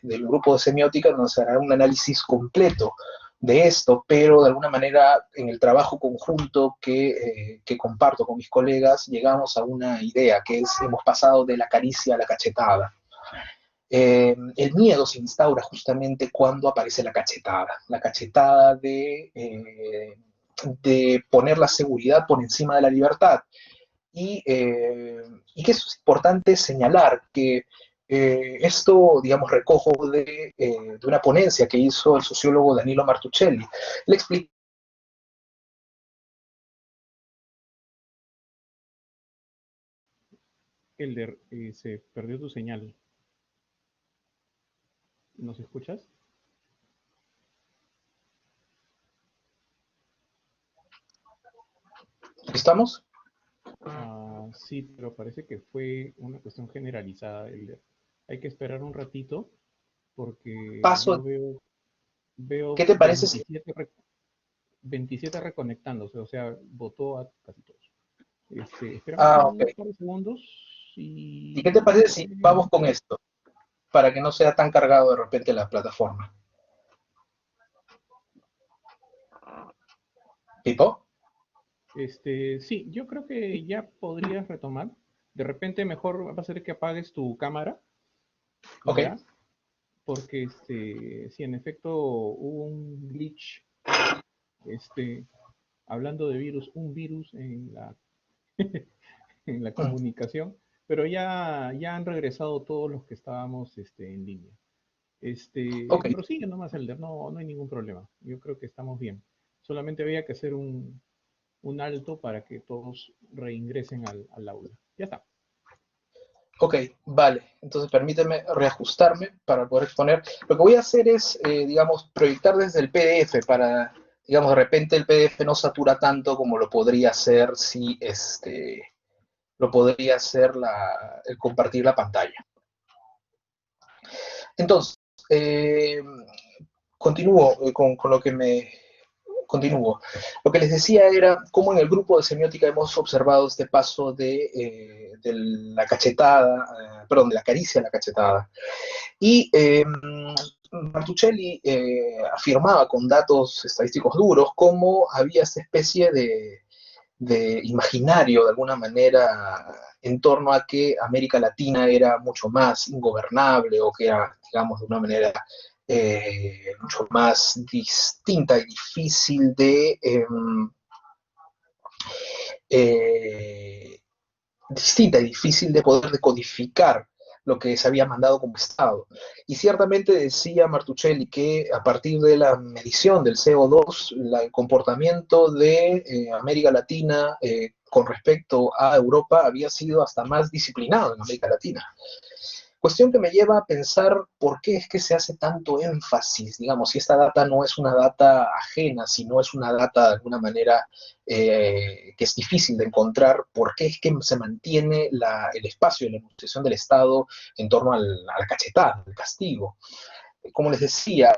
del grupo de semiótica donde se hará un análisis completo de esto, pero de alguna manera en el trabajo conjunto que comparto con mis colegas llegamos a una idea que es, hemos pasado de la caricia a la cachetada. El miedo se instaura justamente cuando aparece la cachetada de poner la seguridad por encima de la libertad. Y que eso es importante señalar, que esto, digamos, recojo de una ponencia que hizo el sociólogo Danilo Martuchelli. Le explica. Elder, se perdió tu señal. ¿Nos escuchas? ¿Estamos? Sí, pero parece que fue una cuestión generalizada, Elder. Hay que esperar un ratito porque yo Paso. ¿Qué veo te parece si... 27 reconectándose, o sea, votó a casi todos. Esperamos Ok. un par de segundos ¿Y qué te parece si y vamos con esto? Para que no sea tan cargado de repente la plataforma. ¿Tipo? sí, yo creo que ya podrías retomar. De repente mejor va a ser que apagues tu cámara, Ok. ¿ya? Porque si en efecto hubo un glitch, este, hablando de virus, un virus en la, en la comunicación, pero ya han regresado todos los que estábamos en línea. Ok, Prosigue nomás, Elder, no hay ningún problema. Yo creo que estamos bien. Solamente había que hacer un alto para que todos reingresen al aula. Ya está. ok, vale. Entonces permíteme reajustarme para poder exponer. Lo que voy a hacer es, digamos, proyectar desde el PDF para, digamos, de repente el PDF no satura tanto como lo podría hacer si, lo podría hacer el compartir la pantalla. Entonces, eh, continúo con lo que me, continúo. Lo que les decía era cómo en el grupo de semiótica hemos observado este paso de la cachetada, perdón, de la caricia a la cachetada. Y Martuchelli afirmaba con datos estadísticos duros cómo había esta especie de imaginario, de alguna manera, en torno a que América Latina era mucho más ingobernable o que era, digamos, de una manera mucho más distinta y difícil eh, de poder decodificar lo que se había mandado como Estado. Y ciertamente decía Martuchelli que a partir de la medición del CO2, el comportamiento de América Latina con respecto a Europa había sido hasta más disciplinado en América Latina. Cuestión que me lleva a pensar por qué es que se hace tanto énfasis, digamos, si esta data no es una data ajena, si no es una data de alguna manera que es difícil de encontrar, por qué es que se mantiene el espacio de la enunciación del Estado en torno a la cachetada, al castigo. Como les decía,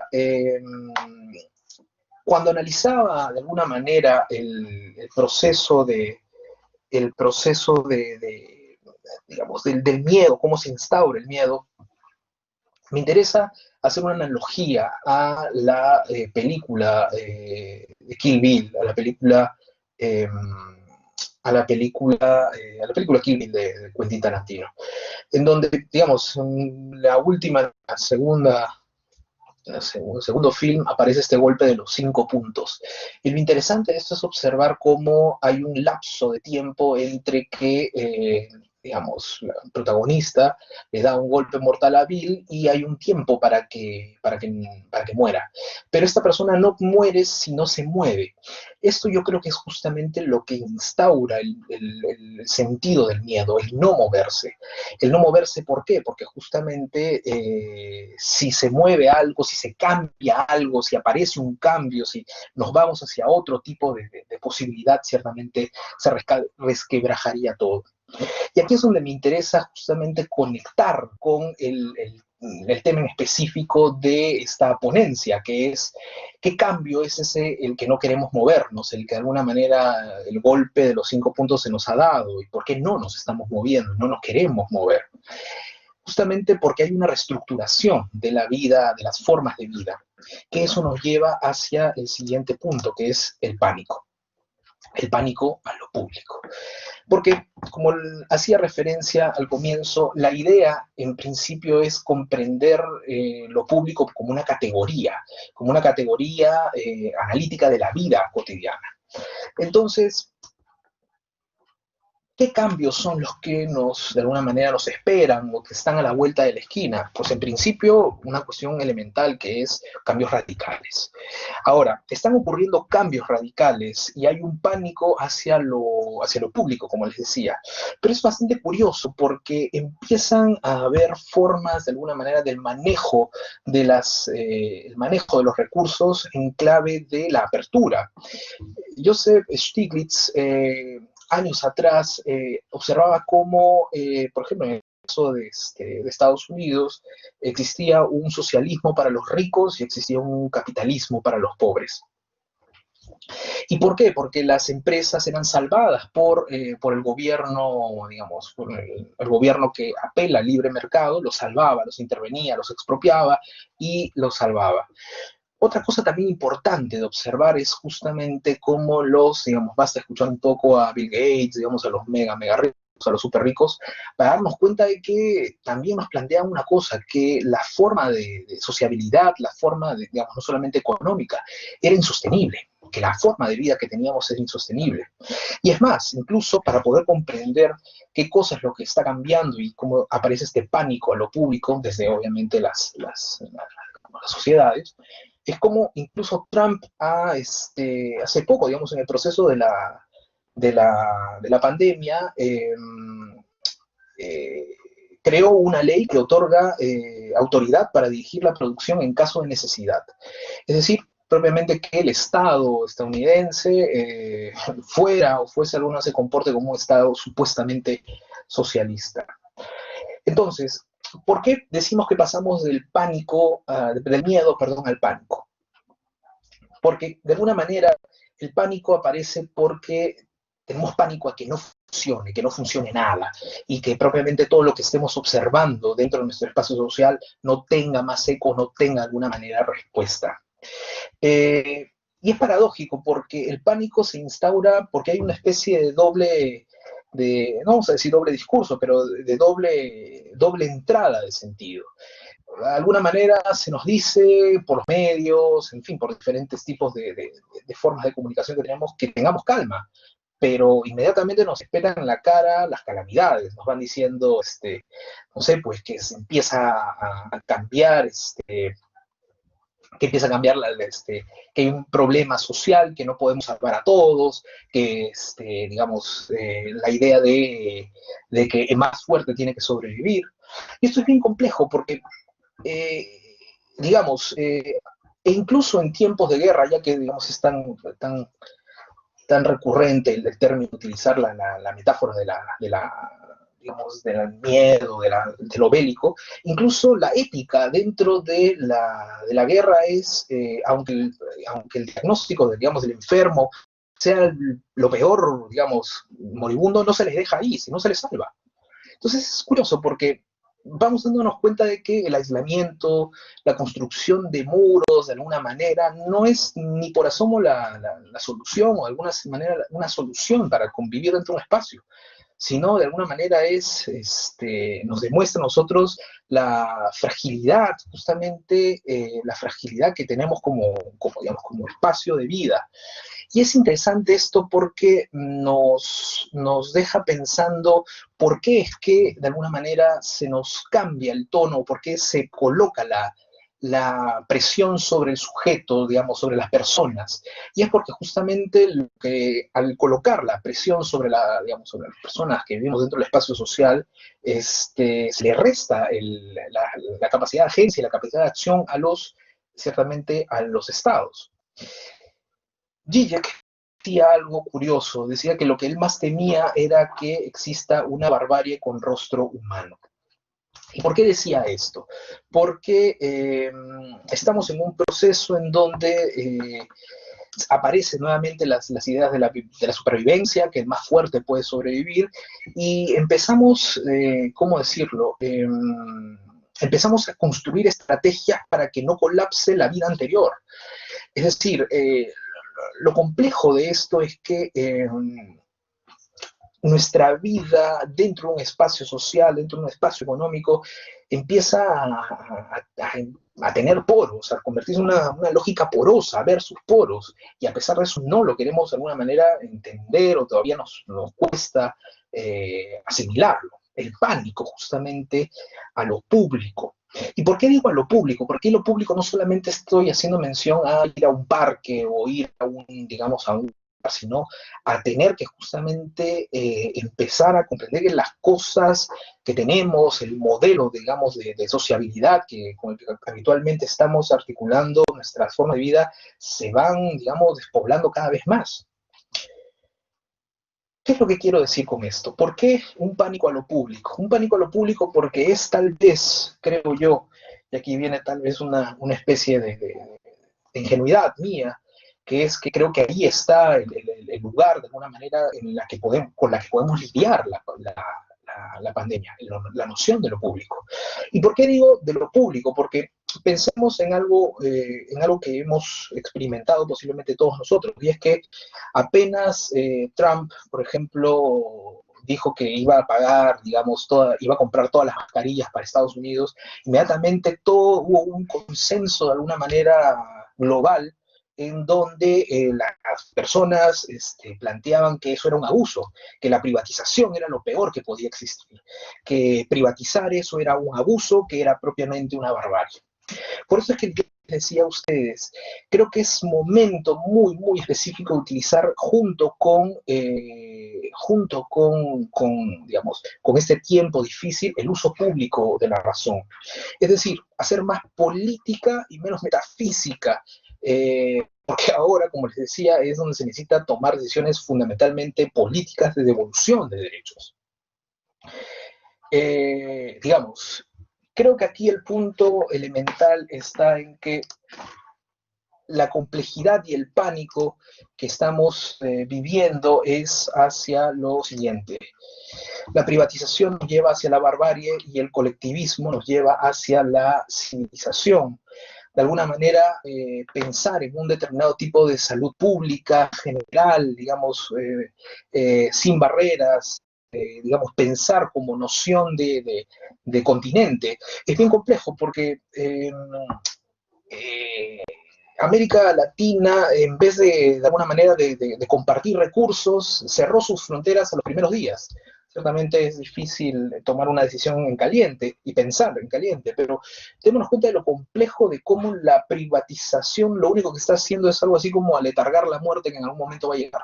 cuando analizaba de alguna manera el proceso digamos, del miedo, cómo se instaura el miedo, me interesa hacer una analogía a la película de Kill Bill, eh, a la película Kill Bill de Quentin Tarantino, en donde, digamos, en la última, el segundo film aparece este golpe de los 5 puntos. Y lo interesante de esto es observar cómo hay un lapso de tiempo entre que, digamos, la protagonista le da un golpe mortal a Bill y hay un tiempo para que muera. Pero esta persona no muere si no se mueve. Esto yo creo que es justamente lo que instaura el sentido del miedo, el no moverse. El no moverse, ¿por qué? Porque justamente si se mueve algo, si se cambia algo, si aparece un cambio, si nos vamos hacia otro tipo de posibilidad, ciertamente se resquebrajaría todo. Y aquí es donde me interesa justamente conectar con el tema en específico de esta ponencia, que es qué cambio es ese el que no queremos movernos, el que de alguna manera el golpe de los 5 puntos se nos ha dado y por qué no nos estamos moviendo, no nos queremos mover. Justamente porque hay una reestructuración de la vida, de las formas de vida, que eso nos lleva hacia el siguiente punto, que es el pánico a lo público. Porque, como hacía referencia al comienzo, la idea en principio es comprender lo público como una categoría analítica de la vida cotidiana. Entonces, ¿qué cambios son los que de alguna manera nos esperan o que están a la vuelta de la esquina? Pues en principio una cuestión elemental que es cambios radicales. Ahora, están ocurriendo cambios radicales y hay un pánico hacia lo público, como les decía. Pero es bastante curioso porque empiezan a haber formas de alguna manera del manejo el manejo de los recursos en clave de la apertura. Joseph Stiglitz años atrás observaba cómo, por ejemplo, en el caso de Estados Unidos, existía un socialismo para los ricos y existía un capitalismo para los pobres. ¿Y por qué? Porque las empresas eran salvadas por el gobierno, digamos, por el gobierno que apela al libre mercado, los salvaba, los intervenía, los expropiaba y los salvaba. Otra cosa también importante de observar es justamente cómo digamos, basta escuchar un poco a Bill Gates, digamos, a los mega ricos, a los super ricos, para darnos cuenta de que también nos plantean una cosa, que la forma de sociabilidad, la forma, digamos, no solamente económica, era insostenible. que la forma de vida que teníamos es insostenible. Y es más, incluso para poder comprender qué cosa es lo que está cambiando y cómo aparece este pánico a lo público, desde obviamente las sociedades, es como incluso Trump hace poco, digamos, en el proceso de la pandemia, eh, creó una ley que otorga autoridad para dirigir la producción en caso de necesidad. Es decir, propiamente que el Estado estadounidense fuera o fuese alguno se comporte como un Estado supuestamente socialista. Entonces, ¿por qué decimos que pasamos del pánico, del miedo, perdón, al pánico? Porque de alguna manera el pánico aparece porque tenemos pánico a que no funcione nada, y que propiamente todo lo que estemos observando dentro de nuestro espacio social no tenga más eco, no tenga de alguna manera respuesta. Eh, y es paradójico porque el pánico se instaura porque hay una especie de no vamos a decir doble discurso, pero de doble entrada de sentido. De alguna manera se nos dice por los medios, en fin, por diferentes tipos de formas de comunicación que tenemos, que tengamos calma, pero inmediatamente nos esperan en la cara las calamidades, nos van diciendo, no sé, pues que se empieza a cambiar, que empieza a cambiar, que hay un problema social, que no podemos salvar a todos, que, digamos, la idea de que el más fuerte tiene que sobrevivir. Y esto es bien complejo porque digamos, e incluso en tiempos de guerra, ya que digamos es tan recurrente el término, utilizar la metáfora digamos, del miedo, de lo bélico, incluso la ética dentro de la guerra es, aunque el diagnóstico, digamos, del enfermo sea lo peor, digamos, moribundo, no se les deja ahí, sino se les salva. Entonces es curioso porque vamos dándonos cuenta de que el aislamiento, la construcción de muros, de alguna manera, no es ni por asomo la solución, o de alguna manera una solución para convivir dentro de un espacio, sino de alguna manera nos demuestra a nosotros la fragilidad, justamente la fragilidad que tenemos digamos, como espacio de vida. Y es interesante esto porque nos deja pensando por qué es que de alguna manera se nos cambia el tono, por qué se coloca la presión sobre el sujeto, digamos, sobre las personas. Y es porque justamente al colocar la presión sobre, digamos, sobre las personas que vivimos dentro del espacio social, se le resta la capacidad de agencia y la capacidad de acción ciertamente a los estados. Zizek decía algo curioso, decía que lo que él más temía era que exista una barbarie con rostro humano. ¿Y por qué decía esto? Porque estamos en un proceso en donde aparecen nuevamente las ideas de la supervivencia, que el más fuerte puede sobrevivir, y empezamos, ¿cómo decirlo? Empezamos a construir estrategias para que no colapse la vida anterior. Es decir, lo complejo de esto es que nuestra vida dentro de un espacio social, dentro de un espacio económico, empieza a tener poros, a convertirse en una lógica porosa, a ver sus poros, y a pesar de eso no lo queremos de alguna manera entender, o todavía nos cuesta asimilarlo. El pánico justamente a lo público. ¿Y por qué digo a lo público? Porque lo público no solamente estoy haciendo mención a ir a un parque o ir digamos, a un lugar, sino a tener que justamente empezar a comprender que las cosas que tenemos, el modelo, digamos, de sociabilidad con el que habitualmente estamos articulando nuestras formas de vida, se van, digamos, despoblando cada vez más. ¿Qué es lo que quiero decir con esto? ¿Por qué un pánico a lo público? Un pánico a lo público porque es tal vez, creo yo, y aquí viene tal vez una especie de ingenuidad mía, que es que creo que ahí está el lugar, de alguna manera, con la que podemos lidiar la pandemia, la noción de lo público. ¿Y por qué digo de lo público? Porque pensemos en algo que hemos experimentado posiblemente todos nosotros, y es que apenas Trump, por ejemplo, dijo que iba a pagar, digamos, iba a comprar todas las mascarillas para Estados Unidos, inmediatamente hubo un consenso de alguna manera global en donde las personas planteaban que eso era un abuso, que la privatización era lo peor que podía existir, que privatizar eso era un abuso, que era propiamente una barbarie. Por eso es que yo les decía a ustedes, creo que es momento muy, muy específico de utilizar digamos, con este tiempo difícil, el uso público de la razón. Es decir, hacer más política y menos metafísica, porque ahora, como les decía, es donde se necesita tomar decisiones fundamentalmente políticas de devolución de derechos. Digamos, creo que aquí el punto elemental está en que la complejidad y el pánico que estamos viviendo es hacia lo siguiente. La privatización nos lleva hacia la barbarie y el colectivismo nos lleva hacia la civilización. De alguna manera, pensar en un determinado tipo de salud pública general, digamos, sin barreras, digamos, pensar como noción de continente, es bien complejo porque América Latina, en vez de alguna manera de compartir recursos, cerró sus fronteras a los primeros días. Ciertamente es difícil tomar una decisión en caliente y pensar en caliente, pero démonos cuenta de lo complejo de cómo la privatización lo único que está haciendo es algo así como aletargar la muerte que en algún momento va a llegar.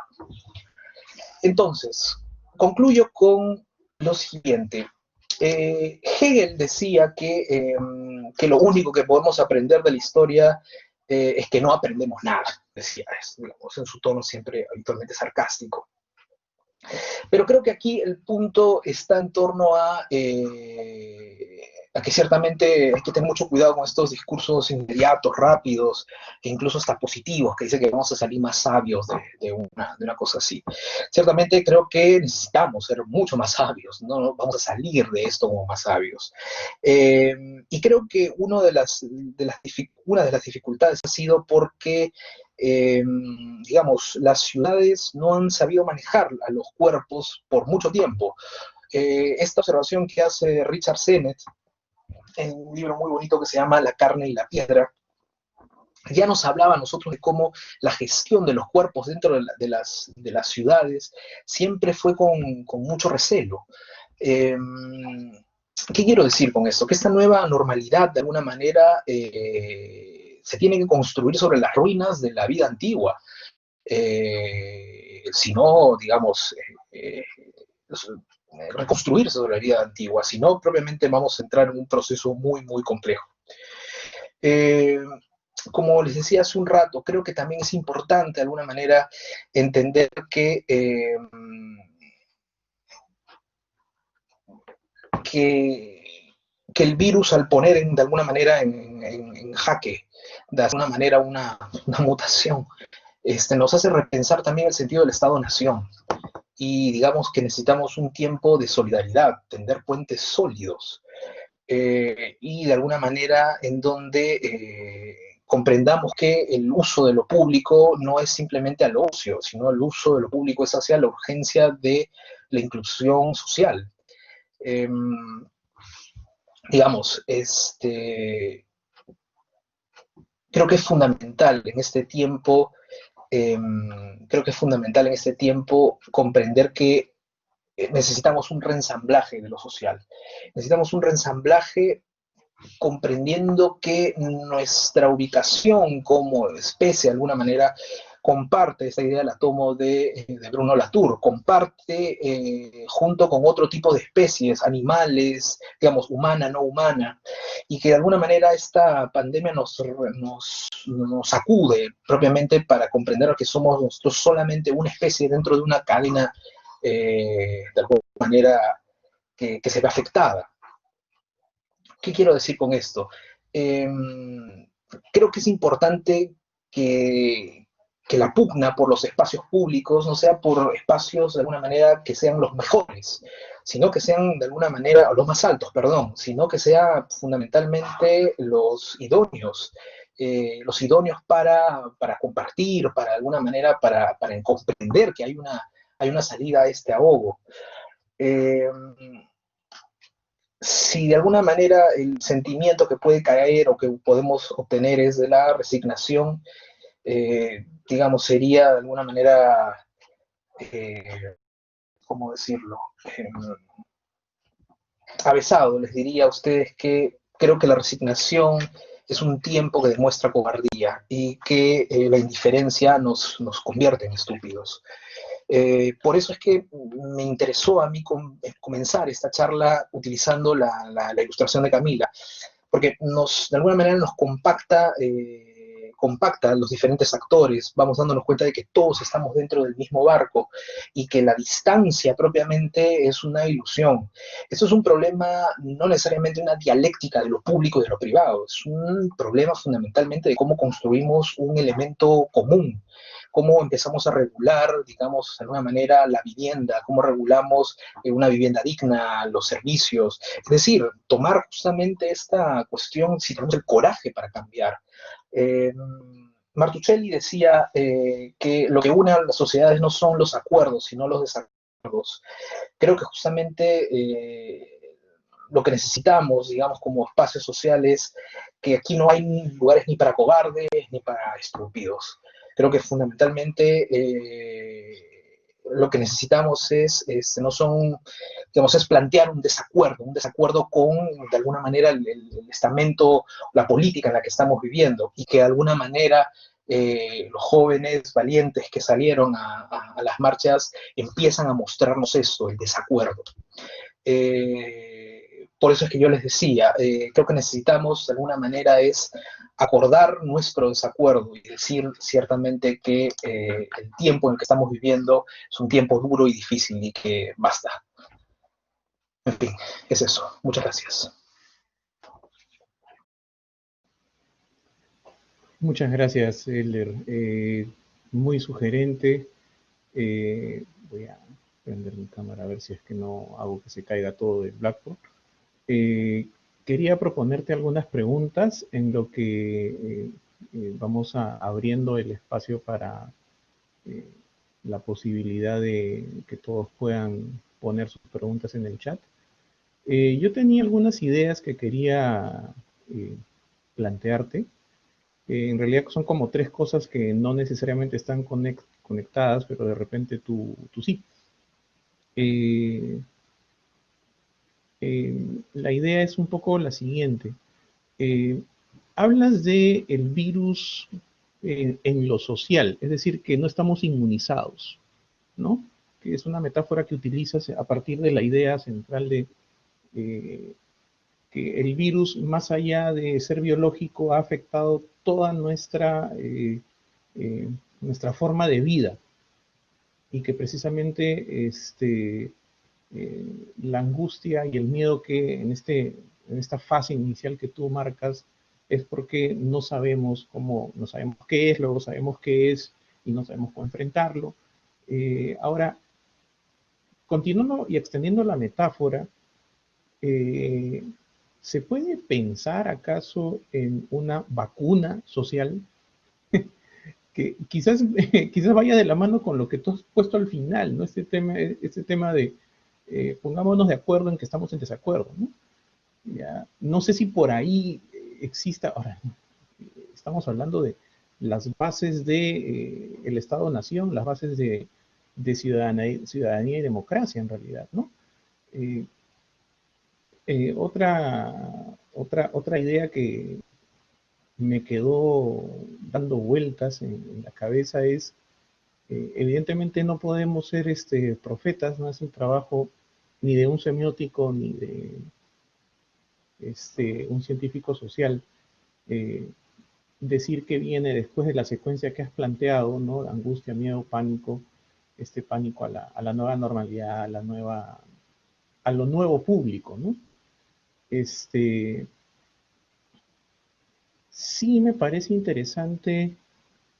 Entonces, concluyo con lo siguiente. Hegel decía que lo único que podemos aprender de la historia es que no aprendemos nada, decía eso, digamos, en su tono siempre habitualmente sarcástico. Pero creo que aquí el punto está en torno a que ciertamente hay que tener mucho cuidado con estos discursos inmediatos, rápidos, e incluso hasta positivos, que dicen que vamos a salir más sabios de una cosa así. Ciertamente creo que necesitamos ser mucho más sabios, no vamos a salir de esto como más sabios. Y creo que una de las dificultades ha sido porque digamos, las ciudades no han sabido manejar a los cuerpos por mucho tiempo. Esta observación que hace Richard Sennett en un libro muy bonito que se llama La carne y la piedra, ya nos hablaba a nosotros de cómo la gestión de los cuerpos dentro de las ciudades siempre fue con mucho recelo. ¿Qué quiero decir con esto? Que esta nueva normalidad, de alguna manera, se tiene que construir sobre las ruinas de la vida antigua. Si no, digamos, reconstruirse sobre la vida antigua, si no, propiamente vamos a entrar en un proceso muy, muy complejo. Como les decía hace un rato, creo que también es importante de alguna manera entender que el virus, al poner de alguna manera en jaque, de alguna manera una mutación, nos hace repensar también el sentido del Estado-Nación. Y digamos que necesitamos un tiempo de solidaridad, tender puentes sólidos, y de alguna manera en donde comprendamos que el uso de lo público no es simplemente al ocio, sino el uso de lo público es hacia la urgencia de la inclusión social. Digamos, creo que es fundamental en este tiempo, comprender que necesitamos un reensamblaje de lo social. Necesitamos un reensamblaje comprendiendo que nuestra ubicación como especie, de alguna manera, comparte esta idea, la tomo de Bruno Latour, comparte junto con otro tipo de especies, animales, digamos, humana, no humana, y que de alguna manera esta pandemia nos sacude propiamente para comprender que somos nosotros solamente una especie dentro de una cadena, de alguna manera, que se ve afectada. ¿Qué quiero decir con esto? Creo que es importante que la pugna por los espacios públicos no sea por espacios de alguna manera que sean los mejores, sino que sean de alguna manera, o los más altos, perdón, sino que sean fundamentalmente los idóneos para compartir, para de alguna manera, para comprender que hay una salida a este ahogo. Si de alguna manera el sentimiento que puede caer o que podemos obtener es de la resignación, digamos, sería de alguna manera, eh, ¿cómo decirlo? Avesado, les diría a ustedes que creo que la resignación es un tiempo que demuestra cobardía y que la indiferencia nos convierte en estúpidos. Por eso es que me interesó a mí comenzar esta charla utilizando la ilustración de Camila, porque de alguna manera nos compacta a los diferentes actores, vamos dándonos cuenta de que todos estamos dentro del mismo barco y que la distancia propiamente es una ilusión. Esto es un problema no necesariamente una dialéctica de lo público y de lo privado, es un problema fundamentalmente de cómo construimos un elemento común, cómo empezamos a regular, digamos, de alguna manera la vivienda, cómo regulamos una vivienda digna, los servicios, es decir, tomar justamente esta cuestión si tenemos el coraje para cambiar. Eh, Martuchelli decía que lo que une a las sociedades no son los acuerdos, sino los desacuerdos. Creo que justamente lo que necesitamos, digamos, como espacios sociales, que aquí no hay lugares ni para cobardes ni para estúpidos. Creo que fundamentalmente lo que necesitamos no son, digamos, es plantear un desacuerdo con, de alguna manera, el estamento, la política en la que estamos viviendo, y que de alguna manera los jóvenes valientes que salieron a las marchas empiezan a mostrarnos esto, el desacuerdo. Por eso es que yo les decía, creo que necesitamos de alguna manera es acordar nuestro desacuerdo y decir ciertamente que el tiempo en el que estamos viviendo es un tiempo duro y difícil y que basta. En fin, es eso. Muchas gracias. Muchas gracias, Elder. Muy sugerente. Voy a prender mi cámara a ver si es que no hago que se caiga todo de Blackboard. Quería proponerte algunas preguntas en lo que vamos abriendo el espacio para eh, la posibilidad de que todos puedan poner sus preguntas en el chat. Yo tenía algunas ideas que quería eh, plantearte. En realidad son como tres cosas que no necesariamente están conectadas, pero de repente tú sí. Eh, la idea es un poco la siguiente. Eh, Hablas de el virus en lo social, es decir, que no estamos inmunizados, ¿no? Que es una metáfora que utilizas a partir de la idea central de eh, que el virus, más allá de ser biológico, ha afectado toda nuestra forma de vida y que precisamente la angustia y el miedo que en esta fase inicial que tú marcas es porque no sabemos cómo, no sabemos qué es, luego sabemos qué es y no sabemos cómo enfrentarlo. Ahora, continuando y extendiendo la metáfora, eh, ¿se puede pensar acaso en una vacuna social que quizás, quizás vaya de la mano con lo que tú has puesto al final, ¿no? Este tema de pongámonos de acuerdo en que estamos en desacuerdo, ¿no? Ya, no sé si por ahí exista, ahora, estamos hablando de las bases de el Estado-Nación, las bases de ciudadanía y democracia en realidad, ¿no? Eh, otra idea que me quedó dando vueltas en la cabeza es, evidentemente no podemos ser profetas, no es el trabajo ni de un semiótico ni de un científico social, eh, decir que viene después de la secuencia que has planteado, ¿no? Angustia, miedo, pánico, este pánico a la nueva normalidad, a lo nuevo público, ¿no? Este, sí me parece interesante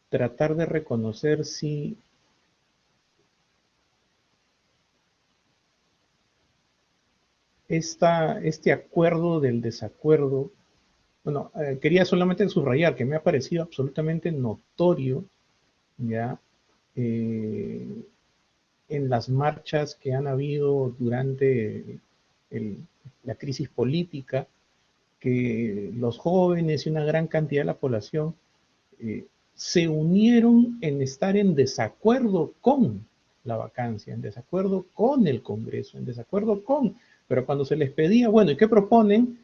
tratar de reconocer si este acuerdo del desacuerdo, bueno, quería solamente subrayar que me ha parecido absolutamente notorio, ya, eh, en las marchas que han habido durante el- la crisis política, que los jóvenes y una gran cantidad de la población eh, se unieron en estar en desacuerdo con la vacancia, en desacuerdo con el Congreso, en desacuerdo con, pero cuando se les pedía, bueno, ¿y qué proponen?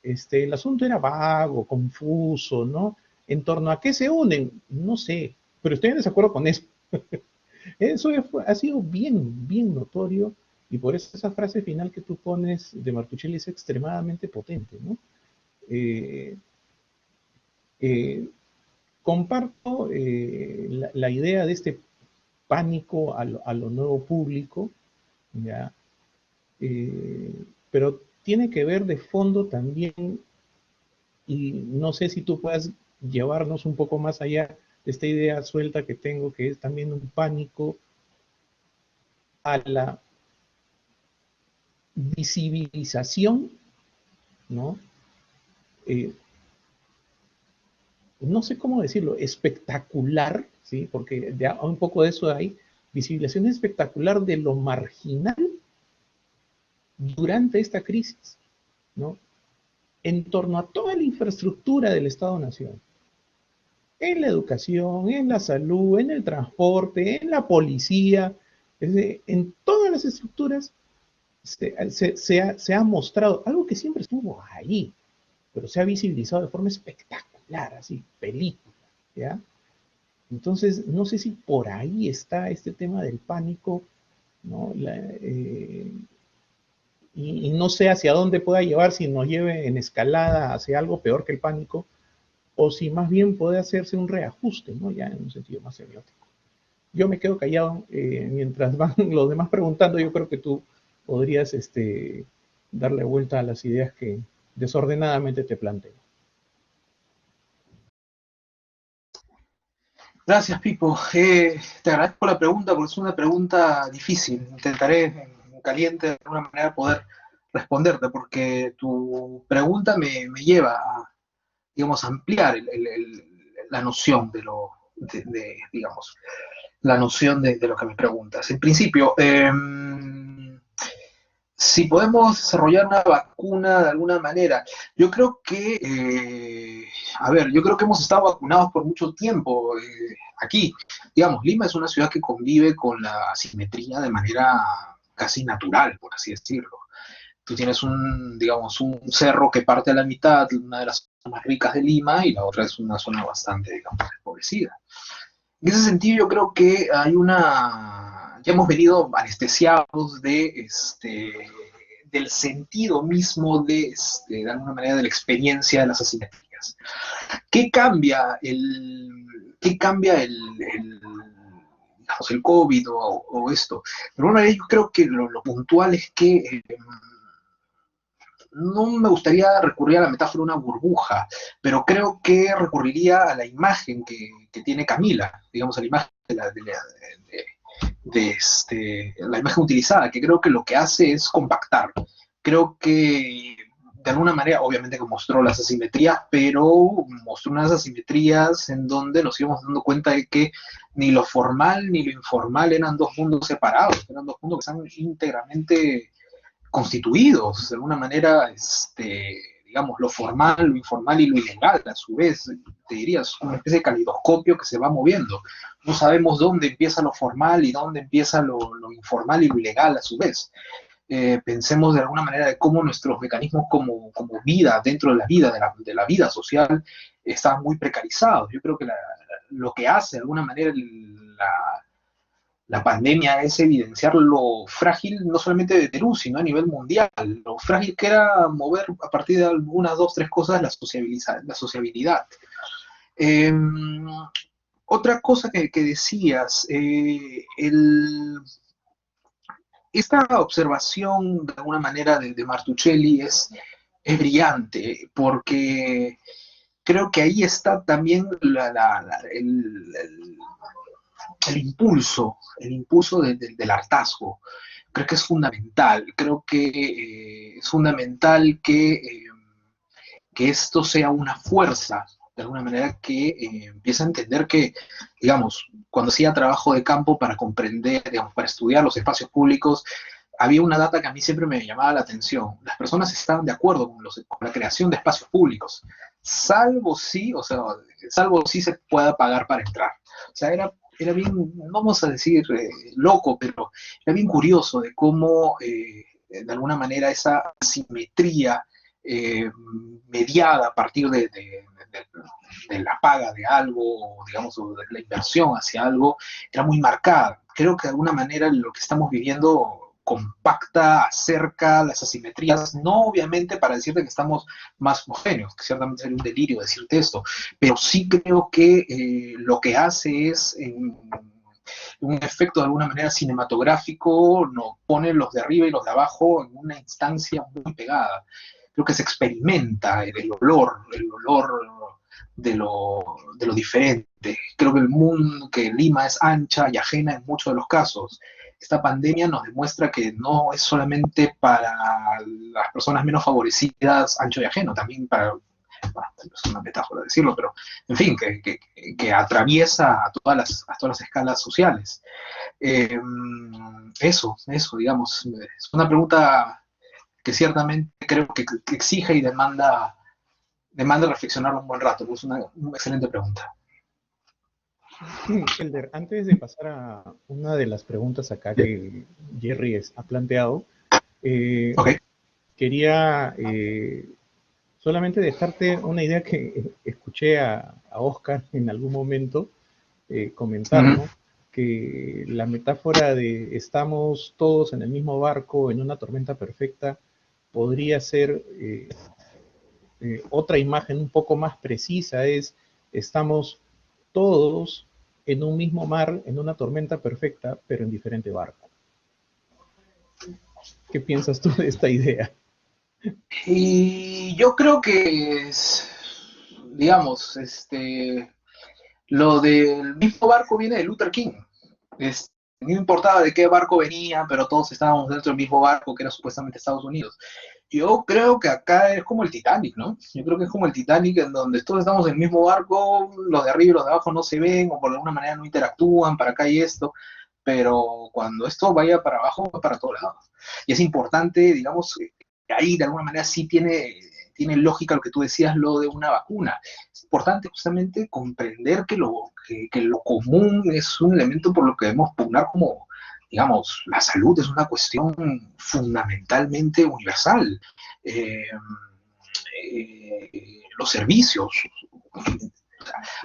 El asunto era vago, confuso, ¿no? ¿En torno a qué se unen? No sé, pero estoy en desacuerdo con eso. Eso ha sido bien, bien notorio, y por eso esa frase final que tú pones de Martuchelli es extremadamente potente, ¿no? Eh, eh, Comparto la idea de este pánico a lo nuevo público, ¿ya? Eh, pero tiene que ver de fondo también, y no sé si tú puedas llevarnos un poco más allá de esta idea suelta que tengo, que es también un pánico a la visibilización, ¿no? Eh, no sé cómo decirlo, espectacular, ¿sí? Porque ya un poco de eso hay, visibilización espectacular de lo marginal durante esta crisis, ¿no? En torno a toda la infraestructura del Estado-Nación, en la educación, en la salud, en el transporte, en la policía, es decir, en todas las estructuras se ha mostrado algo que siempre estuvo ahí, pero se ha visibilizado de forma espectacular, así, película, ¿ya? Entonces, no sé si por ahí está este tema del pánico, ¿no? Y no sé hacia dónde pueda llevar, si nos lleve en escalada hacia algo peor que el pánico, o si más bien puede hacerse un reajuste, ¿no? Ya en un sentido más semiótico. Yo me quedo callado mientras van los demás preguntando. Yo creo que tú podrías darle vuelta a las ideas que desordenadamente te planteo. Gracias, Pipo. Te agradezco la pregunta porque es una pregunta difícil. Intentaré en caliente de alguna manera poder responderte porque tu pregunta me lleva a, digamos, ampliar la noción de lo, digamos, la noción de lo que me preguntas. En principio, si podemos desarrollar una vacuna de alguna manera, yo creo que, a ver, yo creo que hemos estado vacunados por mucho tiempo aquí. Digamos, Lima es una ciudad que convive con la asimetría de manera casi natural, por así decirlo. Tú tienes un, digamos, un cerro que parte a la mitad, una de las zonas más ricas de Lima, y la otra es una zona bastante, digamos, empobrecida. En ese sentido, yo creo que hay una. Ya hemos venido anestesiados del sentido mismo de alguna manera, de la experiencia de las asimetrías. ¿Qué cambia qué cambia digamos, el COVID o esto? Pero bueno, yo creo que lo puntual es que no me gustaría recurrir a la metáfora de una burbuja, pero creo que recurriría a la imagen que tiene Camila, digamos, a la imagen la imagen utilizada, que creo que lo que hace es compactar. Creo que de alguna manera, obviamente que mostró las asimetrías, pero mostró unas asimetrías en donde nos íbamos dando cuenta de que ni lo formal ni lo informal eran dos mundos separados, eran dos mundos que están íntegramente constituidos, de alguna manera, digamos, lo formal, lo informal y lo ilegal, a su vez, te dirías, una especie de caleidoscopio que se va moviendo. No sabemos dónde empieza lo formal y dónde empieza lo informal y lo ilegal a su vez. Pensemos de alguna manera de cómo nuestros mecanismos como vida, dentro de la vida, de la vida social, están muy precarizados. Yo creo que lo que hace de alguna manera la pandemia es evidenciar lo frágil, no solamente de Perú, sino a nivel mundial, lo frágil que era mover a partir de algunas, dos, tres cosas la sociabilidad. Eh, Otra cosa que decías, esta observación de alguna manera de Martuchelli es brillante porque creo que ahí está también el impulso del hartazgo. Creo que es fundamental, creo que es fundamental que esto sea una fuerza, de alguna manera que empiece a entender que, digamos, cuando hacía trabajo de campo para comprender, digamos, para estudiar los espacios públicos, había una data que a mí siempre me llamaba la atención. Las personas estaban de acuerdo con la creación de espacios públicos, salvo si, o sea, salvo si se pueda pagar para entrar. O sea, era bien, no vamos a decir loco, pero era bien curioso de cómo, de alguna manera, esa simetría mediada a partir de la paga de algo, o digamos, de la inversión hacia algo, era muy marcada. Creo que de alguna manera lo que estamos viviendo compacta, acerca las asimetrías, no obviamente para decirte que estamos más homogéneos, que ciertamente sería un delirio decirte esto, pero sí creo que lo que hace es un efecto de alguna manera cinematográfico, nos pone los de arriba y los de abajo en una instancia muy pegada. Creo que se experimenta el olor de lo diferente. Creo que el mundo, que Lima es ancha y ajena en muchos de los casos. Esta pandemia nos demuestra que no es solamente para las personas menos favorecidas ancho y ajeno, también para, bueno, es una metáfora decirlo, pero en fin, que atraviesa a todas las escalas sociales. Eso, digamos, es una pregunta que ciertamente creo que exige y demanda reflexionarlo un buen rato, pues es una excelente pregunta. Elder, antes de pasar a una de las preguntas acá que Jerry ha planteado, Okay. quería solamente dejarte una idea que escuché a Oscar en algún momento comentar, ¿no? Que la metáfora de estamos todos en el mismo barco en una tormenta perfecta podría ser otra imagen un poco más precisa, es estamos todos en un mismo mar, en una tormenta perfecta, pero en diferente barco. ¿Qué piensas tú de esta idea? Y yo creo que digamos, lo del mismo barco viene de Luther King. No importaba de qué barco venía, pero todos estábamos dentro del mismo barco que era supuestamente Estados Unidos. Yo creo que acá es como el Titanic, ¿no? Yo creo que es como el Titanic en donde todos estamos en el mismo barco, los de arriba y los de abajo no se ven o por alguna manera no interactúan para acá y esto, pero cuando esto vaya para abajo, va para todos lados. Y es importante, digamos, ahí de alguna manera sí tiene lógica lo que tú decías, lo de una vacuna. Es importante justamente comprender que lo común es un elemento por lo que debemos pugnar como, digamos, la salud es una cuestión fundamentalmente universal. Eh, los servicios.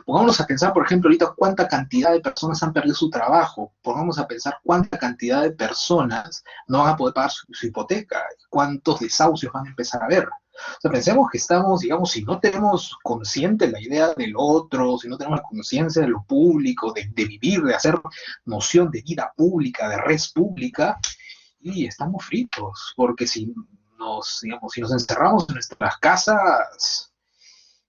Pongámonos a pensar, por ejemplo, ahorita cuánta cantidad de personas han perdido su trabajo. Pongamos a pensar cuánta cantidad de personas no van a poder pagar su hipoteca, cuántos desahucios van a empezar a haber. O sea, pensemos que estamos, digamos, si no tenemos consciente la idea del otro, si no tenemos la conciencia de lo público, de vivir, de hacer noción de vida pública, de res pública, y estamos fritos, porque digamos, si nos encerramos en nuestras casas,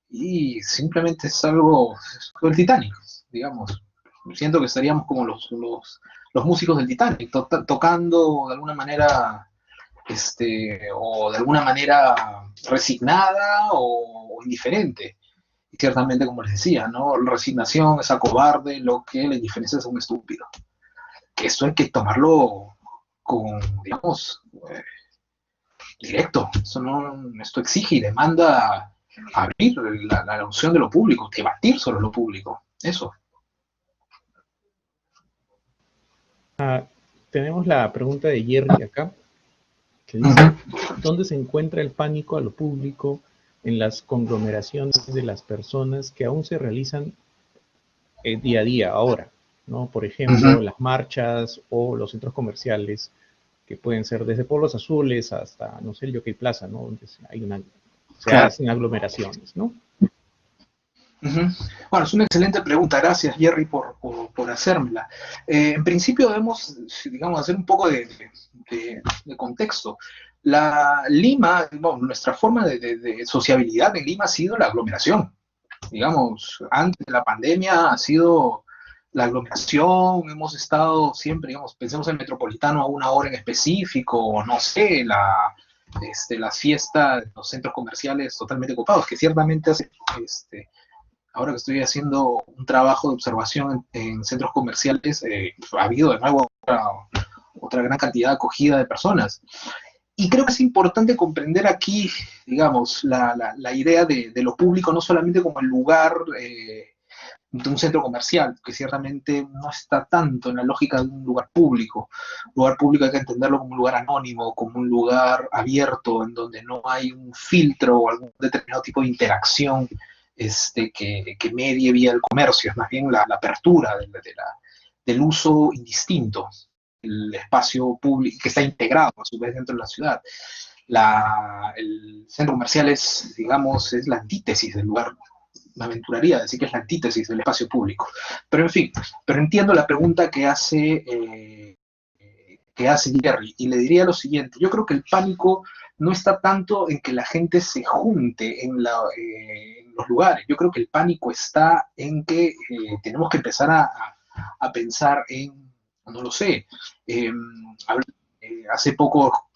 y simplemente es algo, el Titanic, digamos. Siento que estaríamos como los músicos del Titanic, tocando de alguna manera, o de alguna manera resignada o indiferente. Y ciertamente, como les decía, ¿no? La resignación es acobarde, lo que la indiferencia es un estúpido. Que esto hay que tomarlo con, digamos, directo. Esto exige y demanda abrir la noción de lo público, debatir sobre lo público. Eso. Tenemos la pregunta de Jerry acá, que dice, ¿dónde se encuentra el pánico a lo público en las conglomeraciones de las personas que aún se realizan día a día ahora? ¿No? Por ejemplo, las marchas o los centros comerciales, que pueden ser desde Pueblos Azules hasta, no sé, el Jockey Plaza, ¿no? Donde se hacen aglomeraciones, ¿no? Bueno, es una excelente pregunta. Gracias, Jerry, por hacérmela. En principio debemos, digamos, hacer un poco de contexto. Lima, bueno, nuestra forma de sociabilidad en Lima ha sido la aglomeración. Digamos, antes de la pandemia ha sido la aglomeración, hemos estado siempre, digamos, pensemos en Metropolitano a una hora en específico, o no sé, las fiestas, los centros comerciales totalmente ocupados, que ciertamente hace, ahora que estoy haciendo un trabajo de observación en centros comerciales, ha habido de nuevo otra gran cantidad de acogida de personas. Y creo que es importante comprender aquí, digamos, la idea de lo público no solamente como el lugar de un centro comercial, que ciertamente no está tanto en la lógica de un lugar público. Lugar público hay que entenderlo como un lugar anónimo, como un lugar abierto, en donde no hay un filtro o algún determinado tipo de interacción que medie vía el comercio, es más bien la apertura del uso indistinto, el espacio público que está integrado a su vez dentro de la ciudad. El centro comercial es, digamos, es la antítesis del lugar. Me aventuraría a decir que es la antítesis del espacio público. Pero en fin, pero entiendo la pregunta que hace Jerry, y le diría lo siguiente: yo creo que el pánico no está tanto en que la gente se junte en los lugares. Yo creo que el pánico está en que tenemos que empezar a pensar en, no lo sé, eh, hace poco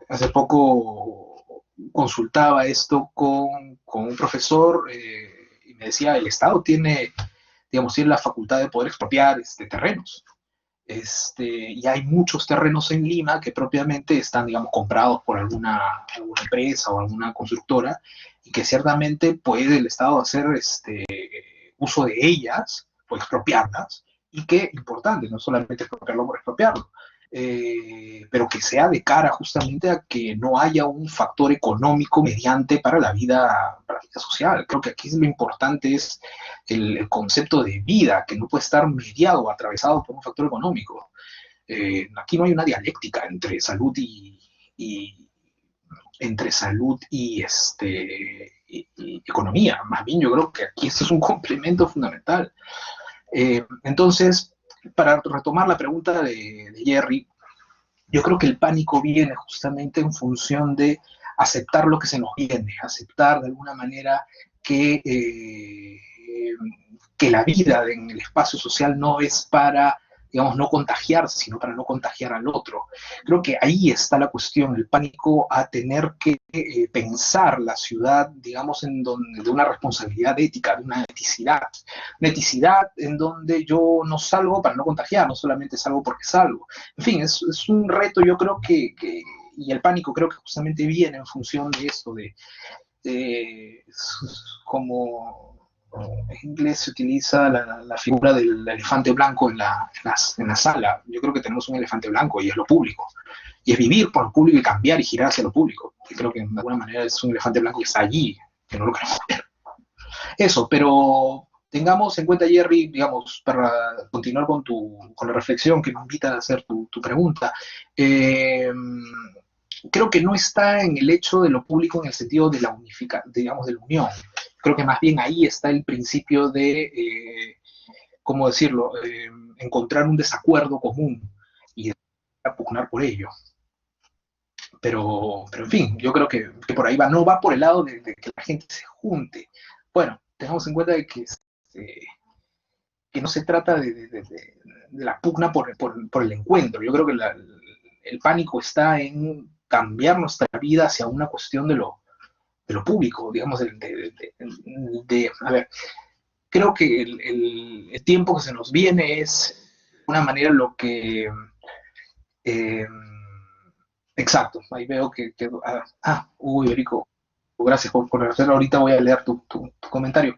hace poco consultaba esto con un profesor y me decía, el Estado tiene, digamos, tiene la facultad de poder expropiar terrenos. Y hay muchos terrenos en Lima que propiamente están, digamos, comprados por alguna empresa o alguna constructora, y que ciertamente puede el Estado hacer uso de ellas o expropiarlas, y que, importante, no solamente expropiarlo por expropiarlo, pero que sea de cara justamente a que no haya un factor económico mediante para la vida social. Creo que aquí lo importante es el concepto de vida, que no puede estar mediado o atravesado por un factor económico. Aquí no hay una dialéctica entre salud entre salud y economía. Más bien, yo creo que aquí esto es un complemento fundamental. Entonces, para retomar la pregunta de Jerry, yo creo que el pánico viene justamente en función de aceptar lo que se nos viene, aceptar de alguna manera que la vida en el espacio social no es para, digamos, no contagiarse, sino para no contagiar al otro. Creo que ahí está la cuestión, el pánico a tener que pensar la ciudad, digamos, de una responsabilidad ética, de una eticidad en donde yo no salgo para no contagiar, no solamente salgo porque salgo. En fin, es un reto, yo creo y el pánico creo que justamente viene en función de esto, como en inglés se utiliza la figura del elefante blanco en la sala. Yo creo que tenemos un elefante blanco y es lo público. Y es vivir por lo público y cambiar y girar hacia lo público. Y creo que de alguna manera es un elefante blanco que está allí, que no lo queremos ver. Eso, pero tengamos en cuenta, Jerry, digamos, para continuar con la reflexión que me invita a hacer tu pregunta, creo que no está en el hecho de lo público en el sentido de digamos, de la unión. Creo que más bien ahí está el principio de, ¿cómo decirlo?, encontrar un desacuerdo común y pugnar por ello. Pero en fin, yo creo que por ahí va, no va por el lado de que la gente se junte. Bueno, tengamos en cuenta de que no se trata de la pugna por el encuentro. Yo creo que el pánico está en cambiar nuestra vida hacia una cuestión de lo público, digamos, a ver, creo que el tiempo que se nos viene es de una manera lo que exacto, ahí veo uy, Erico, gracias por hacerlo, ahorita voy a leer tu comentario.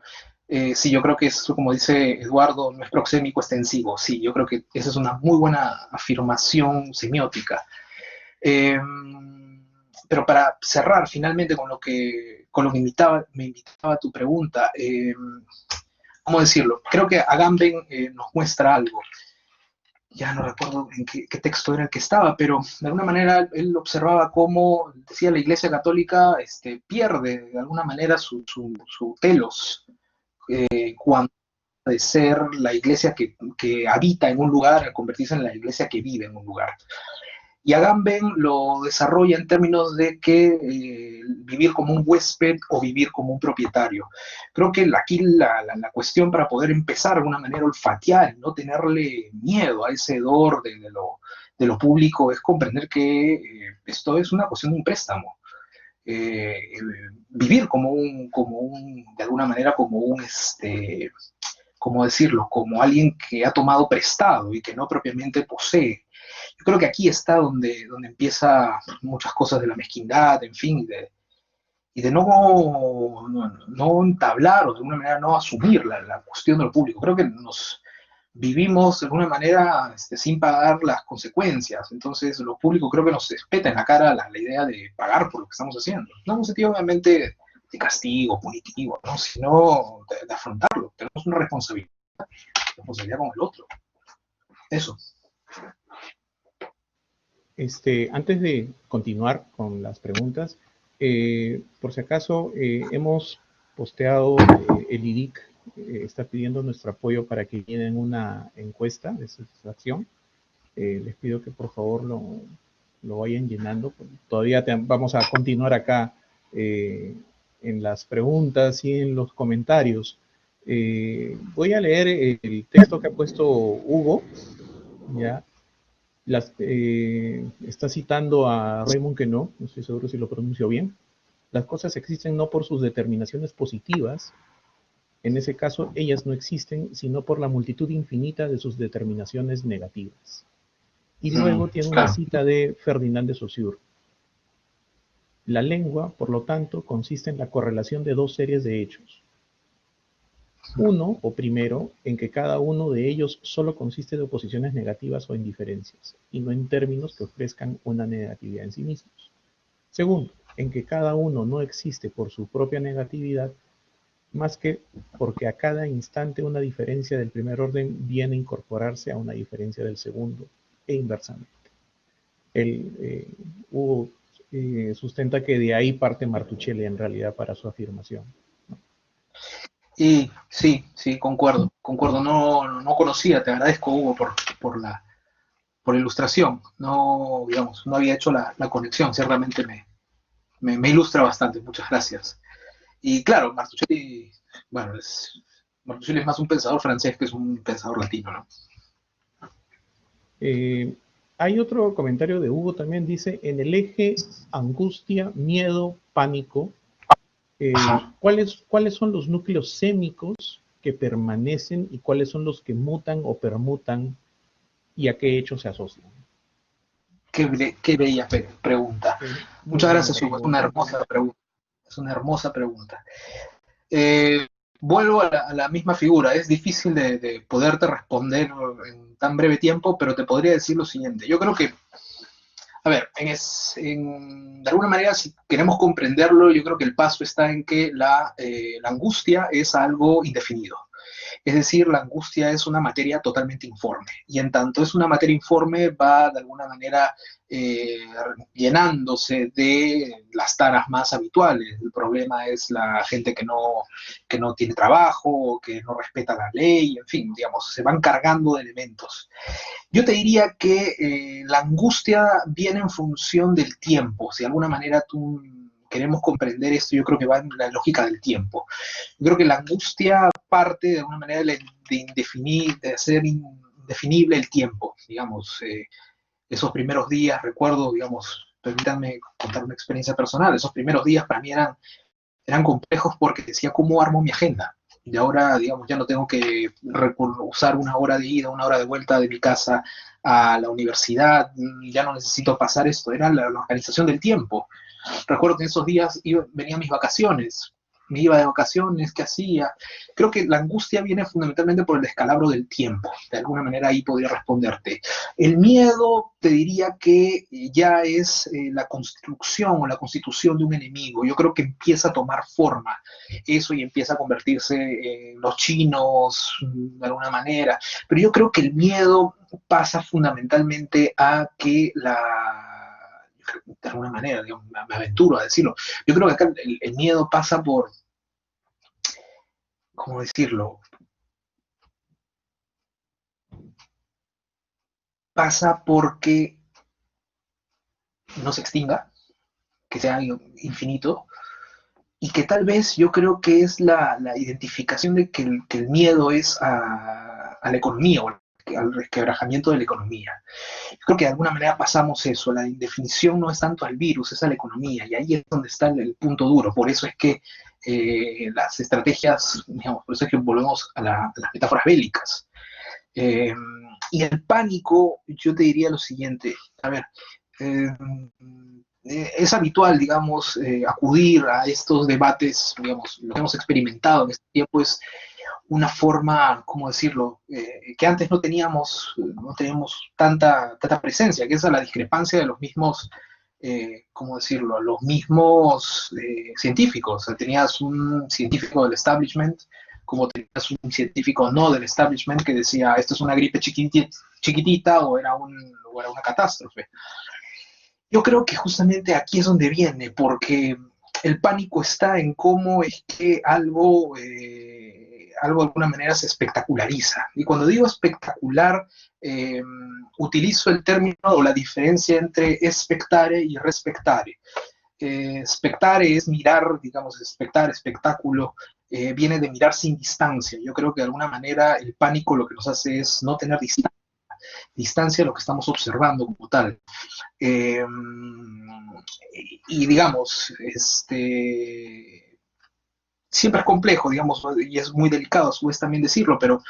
Sí, yo creo que eso, como dice Eduardo, no es proxémico extensivo. Sí, yo creo que esa es una muy buena afirmación semiótica. Pero para cerrar finalmente con lo que me invitaba tu pregunta, ¿cómo decirlo? Creo que Agamben nos muestra algo. Ya no recuerdo en qué texto era el que estaba, pero de alguna manera él observaba cómo, decía, la Iglesia Católica pierde de alguna manera su telos cuando de ser la iglesia que habita en un lugar a convertirse en la iglesia que vive en un lugar. Y Agamben lo desarrolla en términos de que vivir como un huésped o vivir como un propietario. Creo que aquí la cuestión para poder empezar de alguna manera a olfatear y no tenerle miedo a ese hedor de lo público es comprender que esto es una cuestión de un préstamo. Vivir de alguna manera como un ¿cómo decirlo?, como alguien que ha tomado prestado y que no propiamente posee. Yo creo que aquí está donde empieza muchas cosas de la mezquindad, en fin, y de no entablar o de alguna manera no asumir la cuestión de lo público. Creo que nos vivimos de alguna manera sin pagar las consecuencias. Entonces, lo público creo que nos espeta en la cara la idea de pagar por lo que estamos haciendo. No en un sentido, obviamente, de castigo, punitivo, ¿no? Sino de afrontarlo. Tenemos una responsabilidad con el otro. Eso. Antes de continuar con las preguntas, por si acaso hemos posteado, el IDIC está pidiendo nuestro apoyo para que llenen una encuesta de satisfacción. Les pido que por favor lo vayan llenando. Todavía vamos a continuar acá en las preguntas y en los comentarios. Voy a leer el texto que ha puesto Hugo, ¿ya? Está citando a Raymond Queneau, no estoy seguro si lo pronuncio bien. Las cosas existen no por sus determinaciones positivas, en ese caso ellas no existen, sino por la multitud infinita de sus determinaciones negativas. Y luego tiene una cita de Ferdinand de Saussure. La lengua, por lo tanto, consiste en la correlación de dos series de hechos. Uno, o primero, en que cada uno de ellos solo consiste de oposiciones negativas o indiferencias, y no en términos que ofrezcan una negatividad en sí mismos. Segundo, en que cada uno no existe por su propia negatividad, más que porque a cada instante una diferencia del primer orden viene a incorporarse a una diferencia del segundo, e inversamente. Hugo sustenta que de ahí parte Martuchelli en realidad para su afirmación. Y sí, concuerdo. No conocía, te agradezco, Hugo, por la ilustración. No, digamos, no había hecho la conexión, ciertamente me ilustra bastante, muchas gracias. Y claro, Martuchelli, bueno, Martuchelli es más un pensador francés que es un pensador latino, ¿no? Hay otro comentario de Hugo también, dice, en el eje angustia, miedo, pánico, ¿cuáles son los núcleos sémicos que permanecen y cuáles son los que mutan o permutan y a qué hechos se asocian? Qué bella pregunta. Muchas gracias, Hugo. Es una hermosa pregunta. Es una hermosa pregunta. Vuelvo a la misma figura. Es difícil de poderte responder en tan breve tiempo, pero te podría decir lo siguiente. Yo creo que, a ver, de alguna manera, si queremos comprenderlo, yo creo que el paso está en que la angustia es algo indefinido. Es decir, la angustia es una materia totalmente informe, y en tanto es una materia informe, va de alguna manera llenándose de las taras más habituales. El problema es la gente que no tiene trabajo, que no respeta la ley, en fin, digamos, se van cargando de elementos. Yo te diría que la angustia viene en función del tiempo. Si de alguna manera queremos comprender esto, yo creo que va en la lógica del tiempo. Yo creo que la angustia parte de alguna manera de hacer indefinible el tiempo, digamos. Esos primeros días, recuerdo, digamos, permítanme contar una experiencia personal, esos primeros días para mí eran complejos porque decía, ¿cómo armo mi agenda? Y ahora, digamos, ya no tengo que usar una hora de ida, una hora de vuelta de mi casa a la universidad, ya no necesito pasar esto, era la organización del tiempo. Recuerdo que en esos días venían mis vacaciones, me iba de vacaciones, ¿qué hacía? Creo que la angustia viene fundamentalmente por el descalabro del tiempo. De alguna manera ahí podría responderte. El miedo, te diría que ya es la construcción o la constitución de un enemigo. Yo creo que empieza a tomar forma eso y empieza a convertirse en los chinos de alguna manera. Pero yo creo que el miedo pasa fundamentalmente a que de alguna manera, digamos, me aventuro a decirlo. Yo creo que acá el miedo pasa por, ¿cómo decirlo? Pasa porque no se extinga, que sea infinito, y que tal vez yo creo que es la identificación de que el miedo es a la economía o a la al resquebrajamiento de la economía. Yo creo que de alguna manera pasamos eso, la indefinición no es tanto al virus, es a la economía, y ahí es donde está el punto duro. Por eso es que las estrategias, digamos, por eso es que volvemos a las metáforas bélicas. Eh, y el pánico, yo te diría lo siguiente, a ver, eh, es habitual, digamos, acudir a estos debates, digamos, lo que hemos experimentado en este tiempo es una forma, ¿cómo decirlo?, que antes no teníamos tanta presencia, que es a la discrepancia de los mismos, ¿cómo decirlo?, los mismos científicos. O sea, tenías un científico del establishment, como tenías un científico no del establishment que decía, esto es una gripe chiquitita o era una catástrofe. Yo creo que justamente aquí es donde viene, porque el pánico está en cómo es que algo de alguna manera se espectaculariza. Y cuando digo espectacular, utilizo el término o la diferencia entre expectare y respectare. Spectare es mirar, digamos, espectáculo, viene de mirar sin distancia. Yo creo que de alguna manera el pánico lo que nos hace es no tener distancia de lo que estamos observando como tal. Eh, y digamos, siempre es complejo, digamos, y es muy delicado a su vez también decirlo, pero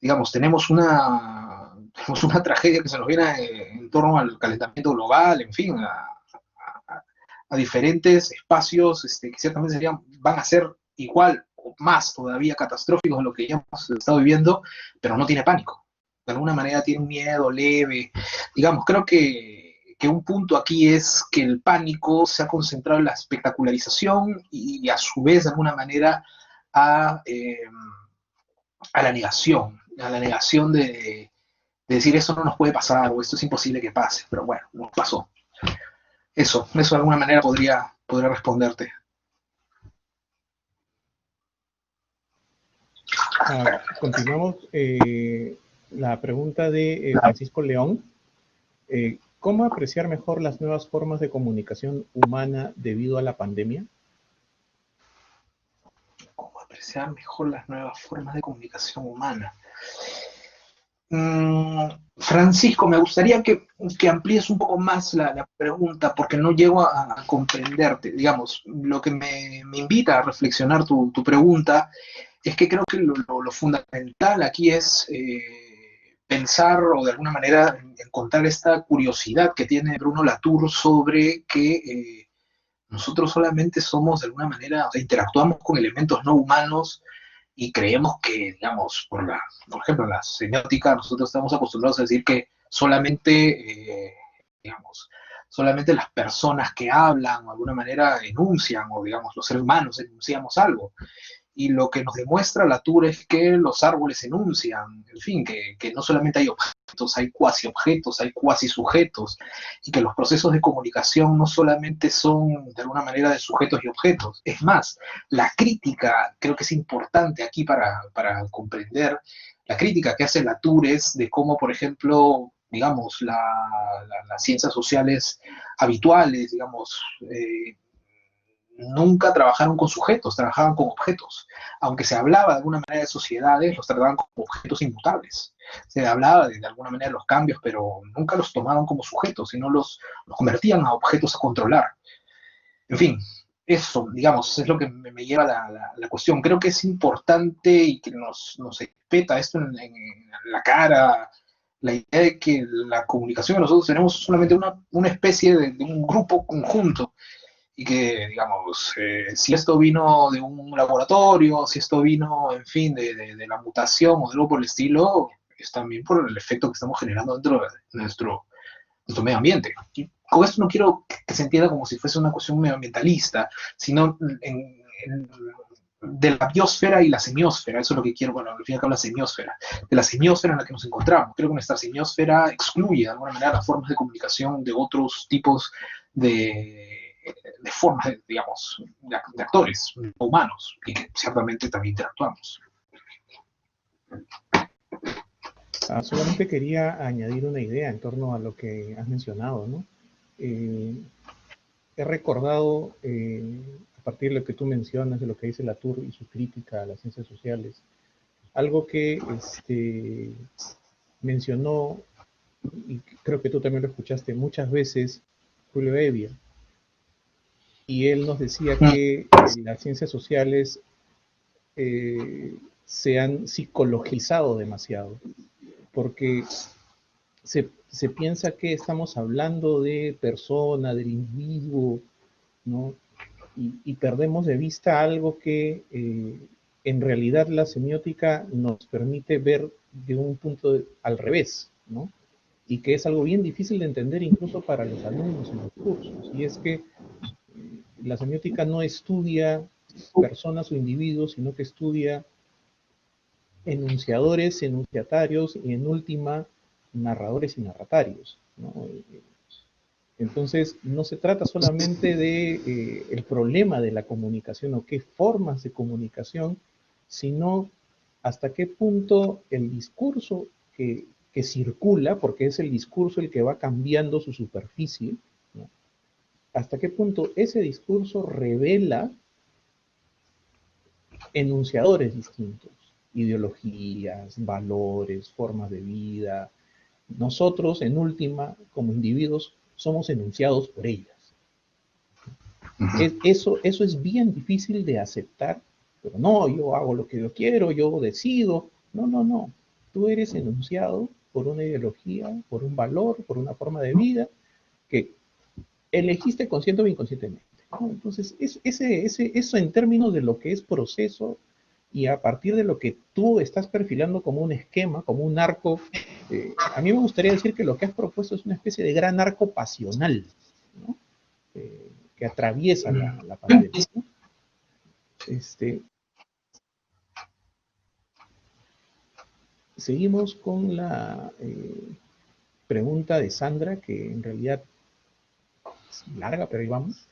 digamos, tenemos una tragedia que se nos viene en torno al calentamiento global, en fin, a diferentes espacios que ciertamente van a ser igual o más todavía catastróficos de lo que ya hemos estado viviendo, pero no tiene pánico. De alguna manera tiene un miedo leve. Digamos, creo que un punto aquí es que el pánico se ha concentrado en la espectacularización y a su vez, de alguna manera, a, eh, a la negación de decir eso no nos puede pasar o esto es imposible que pase, pero bueno, nos pasó. Eso de alguna manera podría responderte. Continuamos la pregunta de Francisco León. ¿Cómo apreciar mejor las nuevas formas de comunicación humana debido a la pandemia? ¿Cómo apreciar mejor las nuevas formas de comunicación humana? Francisco, me gustaría que amplíes un poco más la pregunta porque no llego a comprenderte. Digamos, lo que me invita a reflexionar tu pregunta es que creo que lo fundamental aquí es pensar o de alguna manera encontrar esta curiosidad que tiene Bruno Latour sobre que nosotros solamente somos de alguna manera, o sea, interactuamos con elementos no humanos y creemos que, digamos, por ejemplo, la semiótica, nosotros estamos acostumbrados a decir que solamente, digamos, solamente las personas que hablan o de alguna manera enuncian, o digamos, los seres humanos enunciamos algo. Y lo que nos demuestra la Tour es que los árboles enuncian, en fin, que no solamente hay objetos, hay cuasi objetos, hay cuasi sujetos, y que los procesos de comunicación no solamente son de alguna manera de sujetos y objetos. Es más, la crítica creo que es importante aquí para comprender, la crítica que hace la Tour es de cómo, por ejemplo, digamos, las ciencias sociales habituales, digamos, nunca trabajaron con sujetos, trabajaban con objetos. Aunque se hablaba de alguna manera de sociedades, los trataban como objetos inmutables. Se hablaba de alguna manera de los cambios, pero nunca los tomaban como sujetos, sino los convertían a objetos a controlar. En fin, eso, digamos, es lo que me lleva a la cuestión. Creo que es importante y que nos espeta esto en la cara, la idea de que la comunicación que nosotros tenemos es solamente una especie de un grupo conjunto y que, digamos, si esto vino de un laboratorio, si esto vino, en fin, de la mutación o de algo por el estilo, es también por el efecto que estamos generando dentro de nuestro medio ambiente. Y con esto no quiero que se entienda como si fuese una cuestión medioambientalista, sino de la biosfera y la semiosfera, eso es lo que quiero, bueno, al fin y al cabo la semiosfera, de la semiosfera en la que nos encontramos. Creo que nuestra semiosfera excluye de alguna manera las formas de comunicación de otros tipos de formas, digamos, de actores no humanos, y que ciertamente también interactuamos. Solamente quería añadir una idea en torno a lo que has mencionado, ¿no? He recordado, a partir de lo que tú mencionas, de lo que dice Latour y su crítica a las ciencias sociales, algo que mencionó, y creo que tú también lo escuchaste muchas veces, Julio Evia, y él nos decía que las ciencias sociales se han psicologizado demasiado, porque se piensa que estamos hablando de persona, del individuo, ¿no? Y perdemos de vista algo que en realidad la semiótica nos permite ver de un punto al revés, ¿no? Y que es algo bien difícil de entender incluso para los alumnos en los cursos, y es que la semiótica no estudia personas o individuos, sino que estudia enunciadores, enunciatarios y en última narradores y narratarios, ¿no? Entonces, no se trata solamente de el problema de la comunicación o qué formas de comunicación, sino hasta qué punto el discurso que circula, porque es el discurso el que va cambiando su superficie, ¿no? Hasta qué punto ese discurso revela enunciadores distintos, ideologías, valores, formas de vida. Nosotros, en última, como individuos, somos enunciados por ellas. Eso es bien difícil de aceptar, pero no, yo hago lo que yo quiero, yo decido. No, no, no. Tú eres enunciado por una ideología, por un valor, por una forma de vida que elegiste consciente o inconscientemente, ¿no? Entonces, eso en términos de lo que es proceso y a partir de lo que tú estás perfilando como un esquema, como un arco, a mí me gustaría decir que lo que has propuesto es una especie de gran arco pasional, ¿no? Que atraviesa la pandemia, ¿no? Seguimos con la pregunta de Sandra, que en realidad es larga, pero ahí vamos.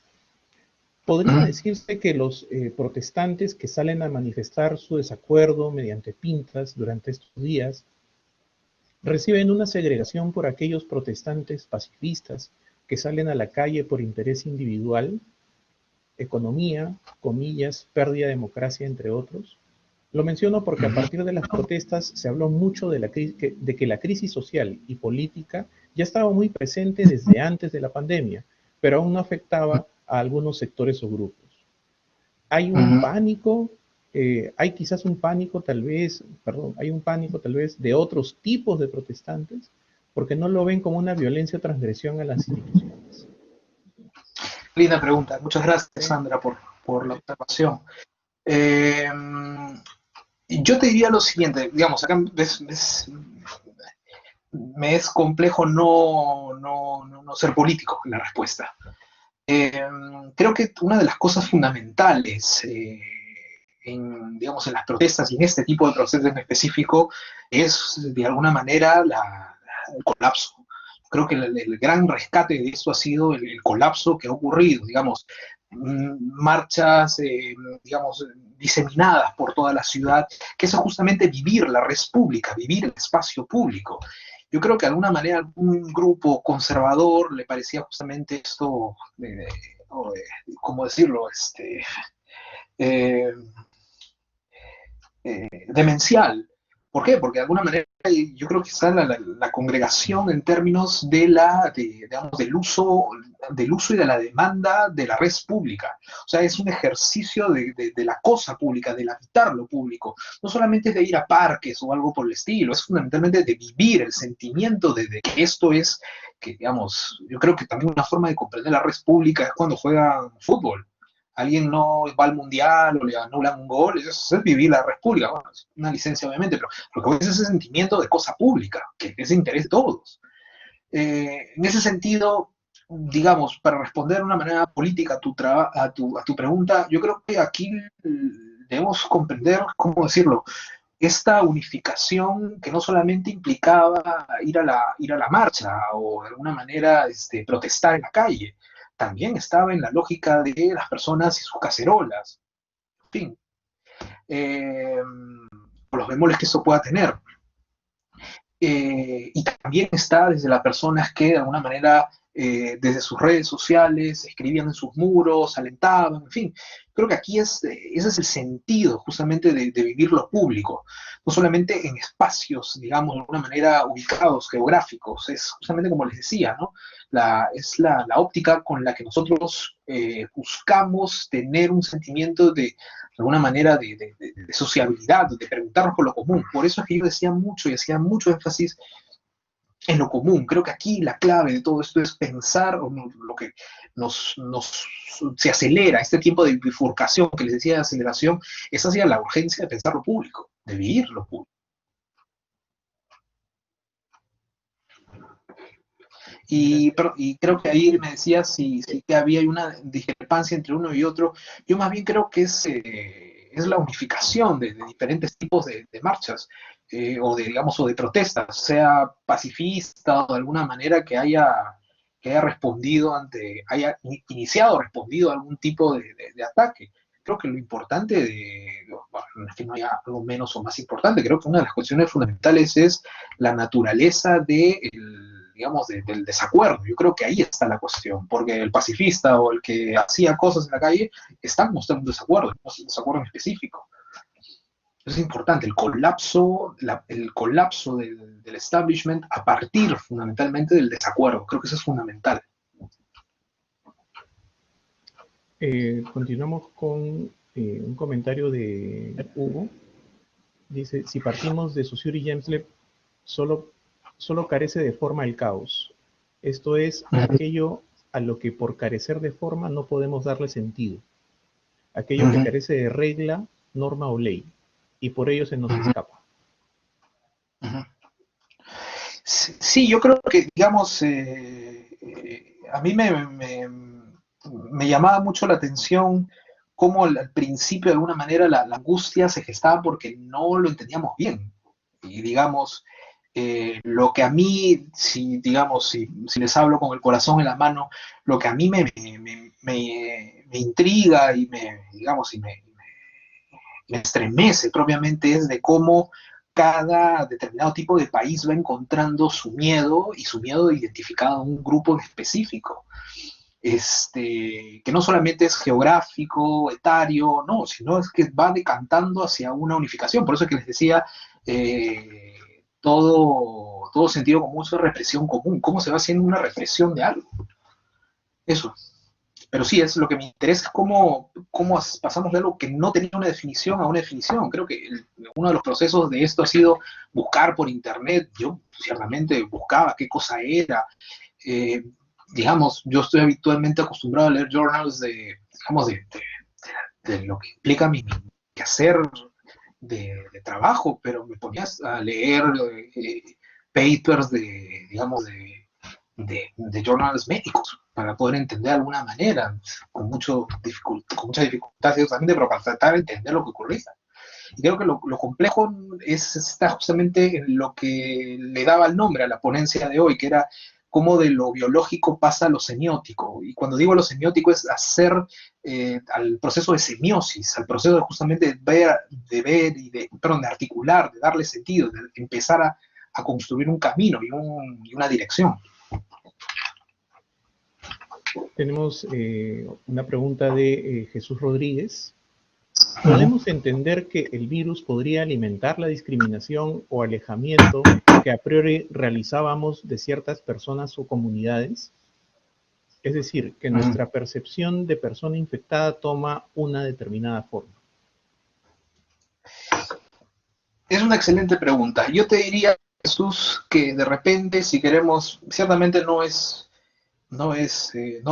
¿Podría decirse que los protestantes que salen a manifestar su desacuerdo mediante pintas durante estos días reciben una segregación por aquellos protestantes pacifistas que salen a la calle por interés individual, economía, comillas, pérdida de democracia, entre otros? Lo menciono porque a partir de las protestas se habló mucho de que la crisis social y política ya estaba muy presente desde antes de la pandemia, pero aún no afectaba a algunos sectores o grupos. Hay un pánico, hay quizás un pánico tal vez, perdón, hay un pánico tal vez de otros tipos de protestantes, porque no lo ven como una violencia o transgresión a las instituciones. Linda pregunta. Muchas gracias, Sandra, por la observación. Yo te diría lo siguiente, digamos, acá me es complejo no ser político en la respuesta. Creo que una de las cosas fundamentales digamos, en las protestas y en este tipo de protestas en específico es, de alguna manera, el colapso. Creo que el gran rescate de esto ha sido el colapso que ha ocurrido, digamos, marchas, digamos, diseminadas por toda la ciudad, que es justamente vivir la red pública, vivir el espacio público. Yo creo que de alguna manera algún grupo conservador le parecía justamente esto, ¿cómo decirlo? Demencial. ¿Por qué? Porque de alguna manera yo creo que está la congregación en términos digamos, del uso y de la demanda de la red pública. O sea, es un ejercicio de la cosa pública, del habitar lo público. No solamente es de ir a parques o algo por el estilo, es fundamentalmente de vivir el sentimiento de que esto es, que digamos, yo creo que también una forma de comprender la red pública es cuando juegan fútbol. Alguien no va al mundial o le anulan un gol, eso es vivir la república. Bueno, es una licencia obviamente, pero lo que es ese sentimiento de cosa pública, que es de interés de todos. En ese sentido, digamos, para responder de una manera política a tu pregunta, yo creo que aquí debemos comprender, ¿cómo decirlo?, esta unificación que no solamente implicaba ir a la marcha o de alguna manera protestar en la calle, también estaba en la lógica de las personas y sus cacerolas, en fin, por los bemoles que eso pueda tener. Y también está desde las personas que de alguna manera desde sus redes sociales escribían en sus muros, alentaban, en fin. Creo que aquí ese es el sentido justamente de vivir lo público, no solamente en espacios, digamos, de alguna manera ubicados, geográficos, es justamente como les decía, ¿no? Es la óptica con la que nosotros buscamos tener un sentimiento de alguna manera de sociabilidad, de preguntarnos por lo común. Por eso es que yo decía mucho y hacía mucho énfasis en lo común. Creo que aquí la clave de todo esto es pensar lo que se acelera, este tiempo de bifurcación que les decía de aceleración, es hacia la urgencia de pensar lo público, de vivir lo público. Y creo que ahí me decías si que había una discrepancia entre uno y otro. Yo más bien creo que es la unificación de diferentes tipos de marchas, digamos, o de protestas, sea pacifista o de alguna manera que haya respondido haya iniciado o respondido a algún tipo de ataque. Creo que lo importante bueno, es que no haya algo menos o más importante, creo que una de las cuestiones fundamentales es la naturaleza digamos, del desacuerdo. Yo creo que ahí está la cuestión, porque el pacifista o el que hacía cosas en la calle están mostrando un desacuerdo, no es un desacuerdo en específico. Eso es importante, el colapso del establishment a partir fundamentalmente del desacuerdo. Creo que eso es fundamental. Continuamos con un comentario de Hugo. Dice, si partimos de Saussure y James, solo carece de forma el caos. Esto es aquello a lo que por carecer de forma no podemos darle sentido. Aquello que carece de regla, norma o ley. Y por ello se nos escapa. Sí, yo creo que, digamos, a mí me llamaba mucho la atención cómo al principio, de alguna manera, la angustia se gestaba porque no lo entendíamos bien. Y, digamos, lo que a mí, si les hablo con el corazón en la mano, lo que a mí me intriga y me estremece propiamente es de cómo cada determinado tipo de país va encontrando su miedo y su miedo identificado en un grupo en específico. Que no solamente es geográfico, etario, no, sino es que va decantando hacia una unificación. Por eso es que les decía, todo sentido común es represión común. ¿Cómo se va haciendo una represión de algo? Eso. Pero sí, es lo que me interesa, es cómo pasamos de algo que no tenía una definición a una definición. Creo que uno de los procesos de esto ha sido buscar por internet. Yo ciertamente buscaba qué cosa era. Digamos, yo estoy habitualmente acostumbrado a leer journals de lo que implica mi quehacer de trabajo, pero me ponías a leer papers de journals médicos para poder entender de alguna manera, con muchas dificultades justamente, pero para tratar de entender lo que ocurría. Y creo que lo complejo está justamente en lo que le daba el nombre a la ponencia de hoy, que era cómo de lo biológico pasa a lo semiótico. Y cuando digo lo semiótico es hacer al proceso de semiosis, al proceso de justamente de articular, de darle sentido, de empezar a construir un camino y una dirección. Tenemos una pregunta de Jesús Rodríguez. ¿Podemos entender que el virus podría alimentar la discriminación o alejamiento que a priori realizábamos de ciertas personas o comunidades? Es decir, que nuestra percepción de persona infectada toma una determinada forma. Es una excelente pregunta. Yo te diría, Jesús, que de repente, si queremos, ciertamente no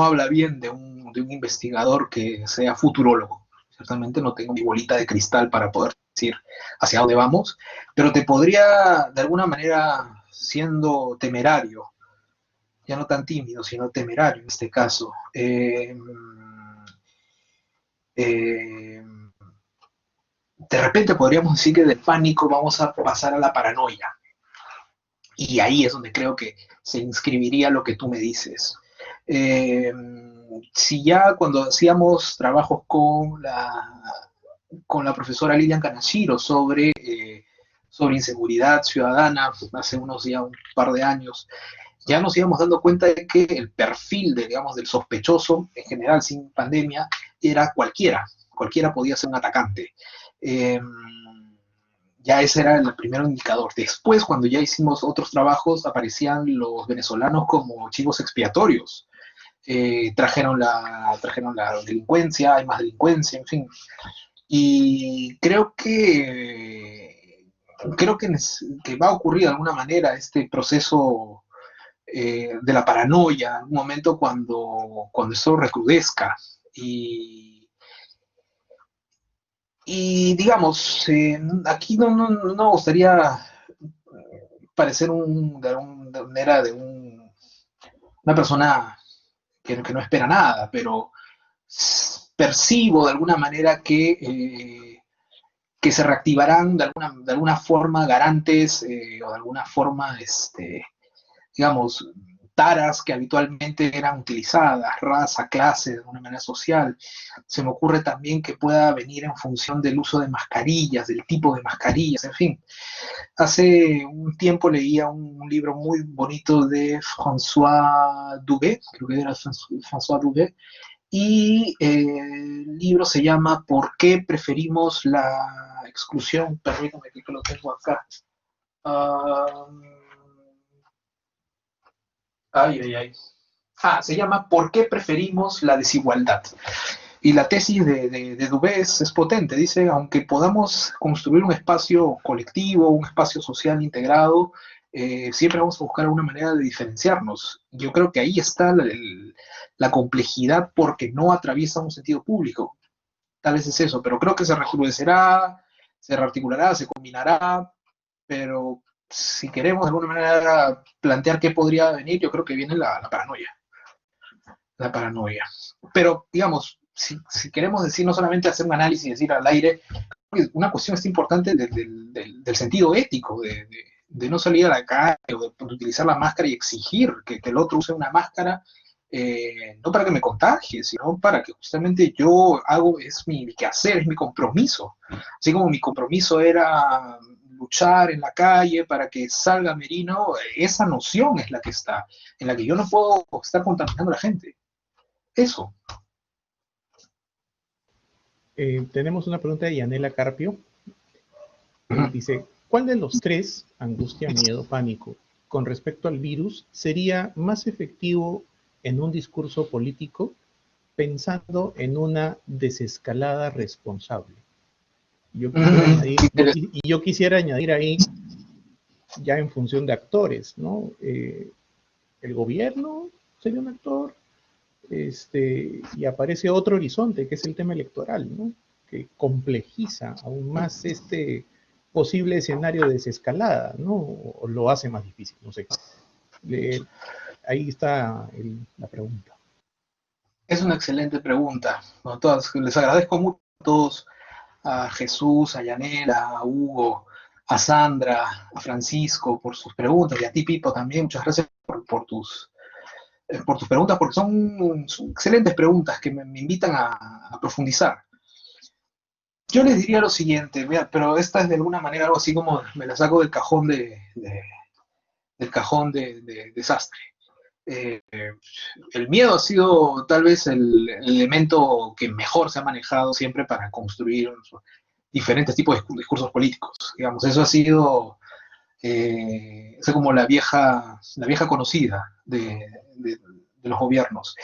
habla bien de un investigador que sea futurólogo. Ciertamente no tengo mi bolita de cristal para poder decir hacia dónde vamos, pero te podría, de alguna manera, siendo temerario, ya no tan tímido, sino temerario en este caso, de repente podríamos decir que del pánico vamos a pasar a la paranoia. Y ahí es donde creo que se inscribiría lo que tú me dices. Si ya cuando hacíamos trabajos con la profesora Lilian Kanashiro sobre inseguridad ciudadana hace un par de años, ya nos íbamos dando cuenta de que el perfil del sospechoso, en general sin pandemia, era cualquiera cualquiera podía ser un atacante. Ya ese era el primer indicador. Después, cuando ya hicimos otros trabajos, aparecían los venezolanos como chivos expiatorios. Trajeron la delincuencia, hay más delincuencia, en fin. Y que va a ocurrir de alguna manera este proceso de la paranoia en un momento cuando eso recrudezca. Y digamos, aquí no me gustaría parecer de una manera una persona que no espera nada, pero percibo de alguna manera que se reactivarán de alguna forma garantes o de alguna forma, digamos, taras que habitualmente eran utilizadas, raza, clase, de una manera social. Se me ocurre también que pueda venir en función del uso de mascarillas, del tipo de mascarillas, en fin. Hace un tiempo leía un libro muy bonito de François Dubé, creo que era François Dubé, y el libro se llama ¿Por qué preferimos la exclusión? Permítame que lo tengo acá. Se llama ¿Por qué preferimos la desigualdad? Y la tesis de Dubé es potente. Dice, aunque podamos construir un espacio colectivo, un espacio social integrado, siempre vamos a buscar alguna manera de diferenciarnos. Yo creo que ahí está la complejidad porque no atraviesa un sentido público. Tal vez es eso, pero creo que se recrudecerá, se rearticulará, se combinará, pero si queremos de alguna manera plantear qué podría venir, yo creo que viene la paranoia. La paranoia. Pero, digamos, si queremos decir, no solamente hacer un análisis y decir al aire, una cuestión es importante del sentido ético, de no salir a la calle o de utilizar la máscara y exigir que el otro use una máscara, no para que me contagie, sino para que justamente es mi quehacer, es mi compromiso. Así como mi compromiso era luchar en la calle para que salga Merino, esa noción es la que está, en la que yo no puedo estar contaminando a la gente. Eso. Tenemos una pregunta de Yanela Carpio. Dice, ¿cuál de los tres, angustia, miedo, pánico, con respecto al virus, sería más efectivo en un discurso político pensando en una desescalada responsable? Yo quisiera añadir ahí, ya en función de actores, ¿no? El gobierno sería un actor, y aparece otro horizonte, que es el tema electoral, ¿no? Que complejiza aún más este posible escenario de desescalada, ¿no? O lo hace más difícil, no sé. Ahí está la pregunta. Es una excelente pregunta. Bueno, les agradezco mucho a todos, a Jesús, a Yanela, a Hugo, a Sandra, a Francisco por sus preguntas, y a ti, Pipo, también. Muchas gracias por tus preguntas, porque son excelentes preguntas que me invitan a profundizar. Yo les diría lo siguiente, mira, pero esta es de alguna manera algo así como me la saco del cajón del cajón de desastre. El miedo ha sido tal vez el elemento que mejor se ha manejado siempre para construir diferentes tipos de discursos políticos. Digamos, eso ha sido como la vieja conocida de los gobiernos.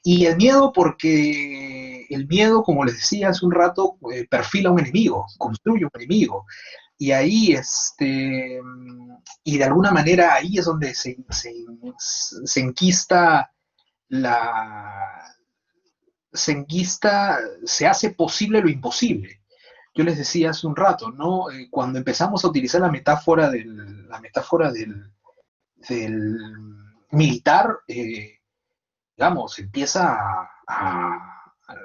Y el miedo porque el miedo, como les decía hace un rato, perfila un enemigo, construye un enemigo. Y ahí, y de alguna manera ahí es donde se enquista se hace posible lo imposible. Yo les decía hace un rato, ¿no? Cuando empezamos a utilizar la metáfora del militar, digamos,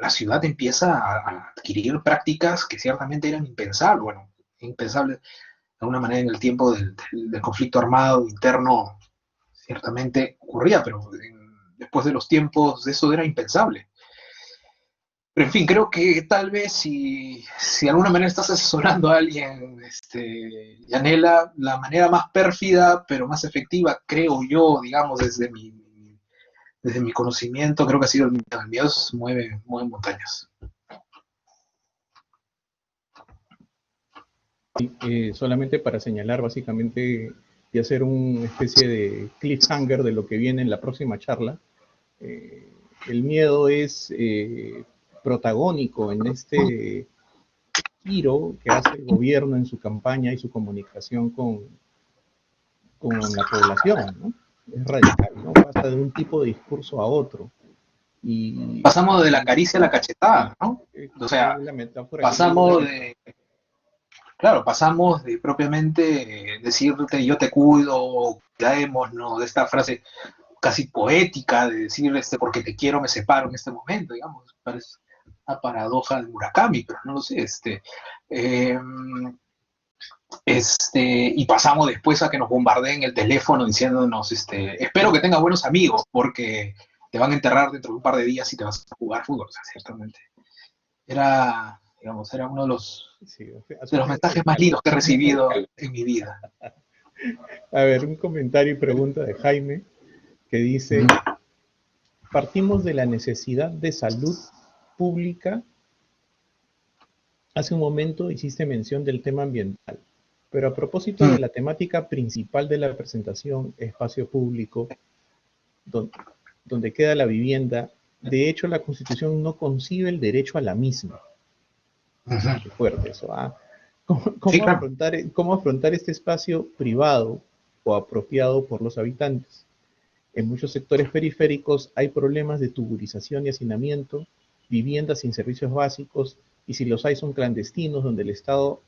la ciudad empieza a adquirir prácticas que ciertamente eran impensables, bueno, impensables de alguna manera en el tiempo del conflicto armado interno, ciertamente ocurría, pero después de los tiempos de eso era impensable. Pero en fin, creo que tal vez si de alguna manera estás asesorando a alguien, Yanela, la manera más pérfida, pero más efectiva, creo yo, digamos, desde mi conocimiento, creo que ha sido el miedo mueve montañas. Solamente para señalar básicamente y hacer una especie de cliffhanger de lo que viene en la próxima charla. El miedo es protagónico en este giro que hace el gobierno en su campaña y su comunicación con la población, ¿no? Es radical, ¿no? Pasa de un tipo de discurso a otro. Y pasamos de la caricia a la cachetada, ¿no? O sea, pasamos de... Claro, pasamos de propiamente decirte yo te cuido, cuidémonos, de esta frase casi poética de decir porque te quiero me separo en este momento, digamos, parece una paradoja de Murakami, pero no lo sé, y pasamos después a que nos bombardeen el teléfono diciéndonos, espero que tengas buenos amigos porque te van a enterrar dentro de un par de días y te vas a jugar fútbol, o sea, ciertamente. Era, digamos, era uno de los mensajes más lindos que he recibido en mi vida. A ver, un comentario y pregunta de Jaime que dice, partimos de la necesidad de salud pública. Hace un momento hiciste mención del tema ambiental, pero a propósito de la temática principal de la presentación, espacio público, donde queda la vivienda, de hecho la Constitución no concibe el derecho a la misma. Qué fuerte eso. ¿Cómo afrontar este espacio privado o apropiado por los habitantes? En muchos sectores periféricos hay problemas de tuburización y hacinamiento, viviendas sin servicios básicos, y si los hay son clandestinos, donde el Estado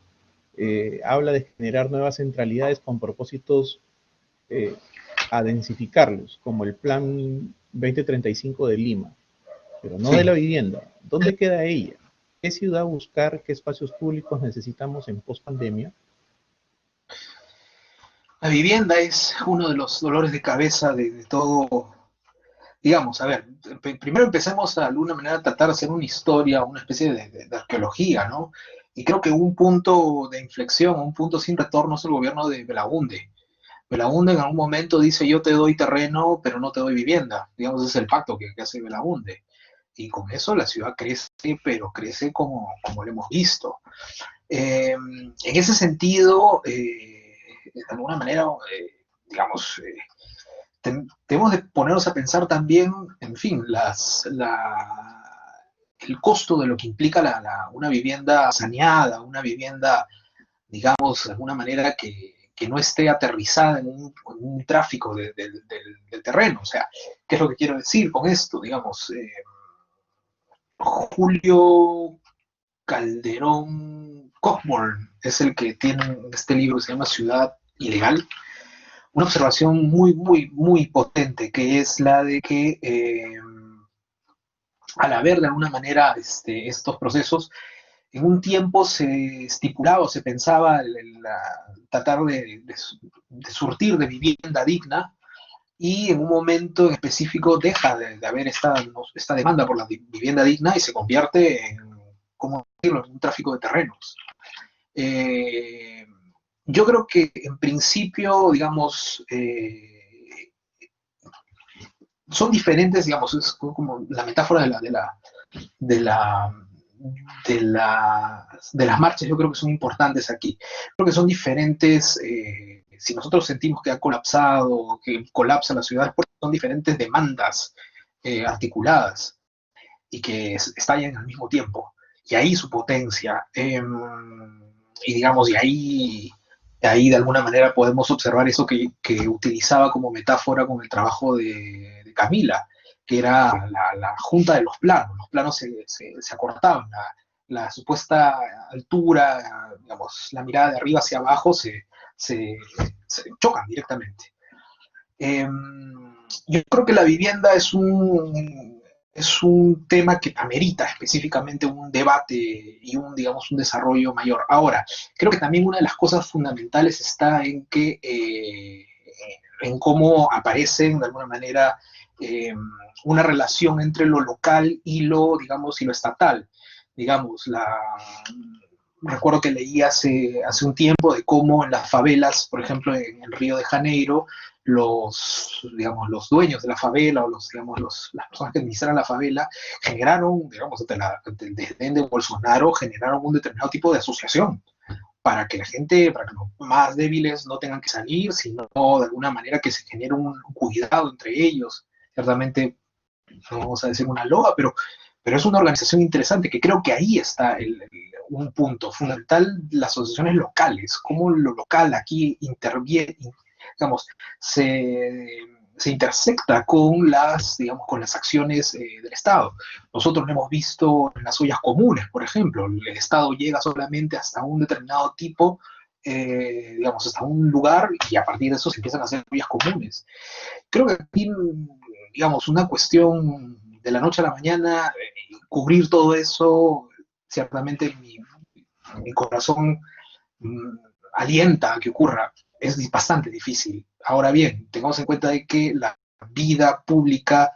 habla de generar nuevas centralidades con propósitos a densificarlos, como el Plan 2035 de Lima, pero no de la vivienda. ¿Dónde queda ella? ¿Qué ciudad buscar? ¿Qué espacios públicos necesitamos en pospandemia? La vivienda es uno de los dolores de cabeza de todo. Digamos, a ver, primero empecemos de alguna manera a tratar de hacer una historia, una especie de arqueología, ¿no? Y creo que un punto de inflexión, un punto sin retorno es el gobierno de Belaúnde. Belaúnde en algún momento dice yo te doy terreno, pero no te doy vivienda. Digamos, ese es el pacto que hace Belaúnde. Y con eso la ciudad crece, pero crece como lo hemos visto. En ese sentido, de alguna manera, digamos, debemos de ponernos a pensar también, en fin, el costo de lo que implica una vivienda saneada, una vivienda, digamos, de alguna manera que no esté aterrizada en un tráfico del terreno. O sea, ¿qué es lo que quiero decir con esto? Digamos, Julio Calderón Cockburn es el que tiene este libro que se llama Ciudad Ilegal, una observación muy, muy, muy potente, que es la de que al haber de alguna manera estos procesos, en un tiempo se estipulaba o se pensaba tratar de surtir de vivienda digna, y en un momento en específico deja de haber esta demanda por la vivienda digna y se convierte en, ¿cómo decirlo?, en un tráfico de terrenos. Yo creo que en principio, digamos, son diferentes, digamos, es como la metáfora de las marchas. Yo creo que son importantes aquí. Creo que son diferentes. Si nosotros sentimos que ha colapsado, que colapsa la ciudad, es porque son diferentes demandas articuladas y que estallan al mismo tiempo. Y ahí su potencia. Y digamos, ahí de alguna manera podemos observar eso que utilizaba como metáfora con el trabajo de Camila, que era la junta de los planos. Los planos se acortaban, la supuesta altura, digamos, la mirada de arriba hacia abajo se chocan directamente. Yo creo que la vivienda es un tema que amerita específicamente un debate y un desarrollo mayor. Ahora, creo que también una de las cosas fundamentales está en cómo aparecen de alguna manera una relación entre lo local y lo estatal. Digamos, recuerdo que leí hace un tiempo de cómo en las favelas, por ejemplo, en el Río de Janeiro, los dueños de la favela o las personas que administran la favela generaron, ante el desdén de Bolsonaro, generaron un determinado tipo de asociación para que la gente, para que los más débiles no tengan que salir, sino de alguna manera que se genere un cuidado entre ellos. Ciertamente, no vamos a decir una loa, pero es una organización interesante, que creo que ahí está un punto fundamental, las asociaciones locales, cómo lo local aquí interviene, digamos, se intersecta con digamos, con las acciones del Estado. Nosotros lo hemos visto en las ollas comunes, por ejemplo. El Estado llega solamente hasta un determinado tipo, digamos, hasta un lugar, y a partir de eso se empiezan a hacer ollas comunes. Creo que aquí, digamos, una cuestión de la noche a la mañana, cubrir todo eso, ciertamente mi corazón alienta a que ocurra. Es bastante difícil. Ahora bien, tengamos en cuenta de que la vida pública,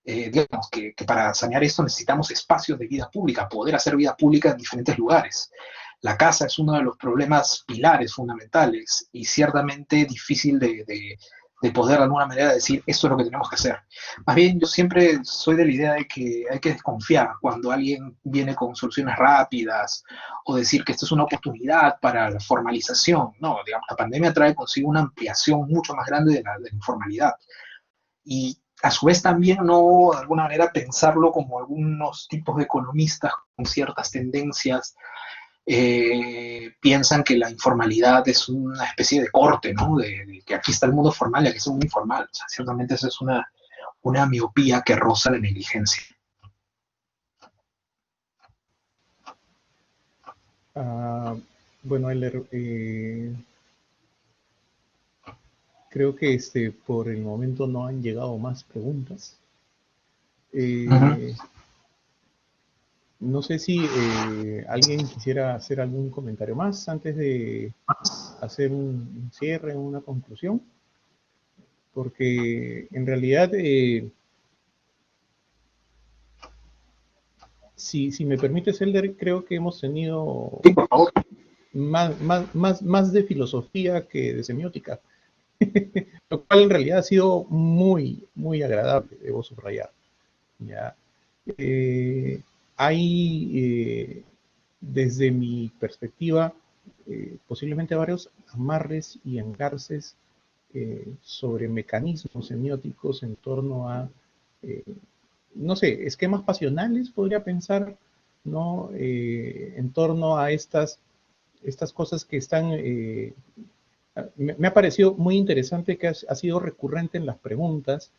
digamos que para sanear esto necesitamos espacios de vida pública, poder hacer vida pública en diferentes lugares. La casa es uno de los problemas pilares fundamentales y ciertamente difícil de poder de alguna manera decir esto es lo que tenemos que hacer. Más bien, yo siempre soy de la idea de que hay que desconfiar cuando alguien viene con soluciones rápidas o decir que esto es una oportunidad para la formalización. No, digamos, la pandemia trae consigo una ampliación mucho más grande de la informalidad. Y a su vez también no, de alguna manera, pensarlo como algunos tipos de economistas con ciertas tendencias piensan que la informalidad es una especie de corte, ¿no? De que aquí está el mundo formal y aquí es el mundo informal. O sea, ciertamente eso es una miopía que roza la negligencia. Bueno, creo que por el momento no han llegado más preguntas. No sé si alguien quisiera hacer algún comentario más antes de hacer un cierre, una conclusión, porque en realidad, si me permites, Elder, creo que hemos tenido Sí, por favor. más de filosofía que de semiótica, lo cual en realidad ha sido muy, muy agradable, debo subrayar. ¿Ya? Hay, desde mi perspectiva, posiblemente varios amarres y engarces sobre mecanismos semióticos en torno a, no sé, esquemas pasionales, podría pensar, ¿no? En torno a estas cosas que están... me ha parecido muy interesante que ha sido recurrente en las preguntas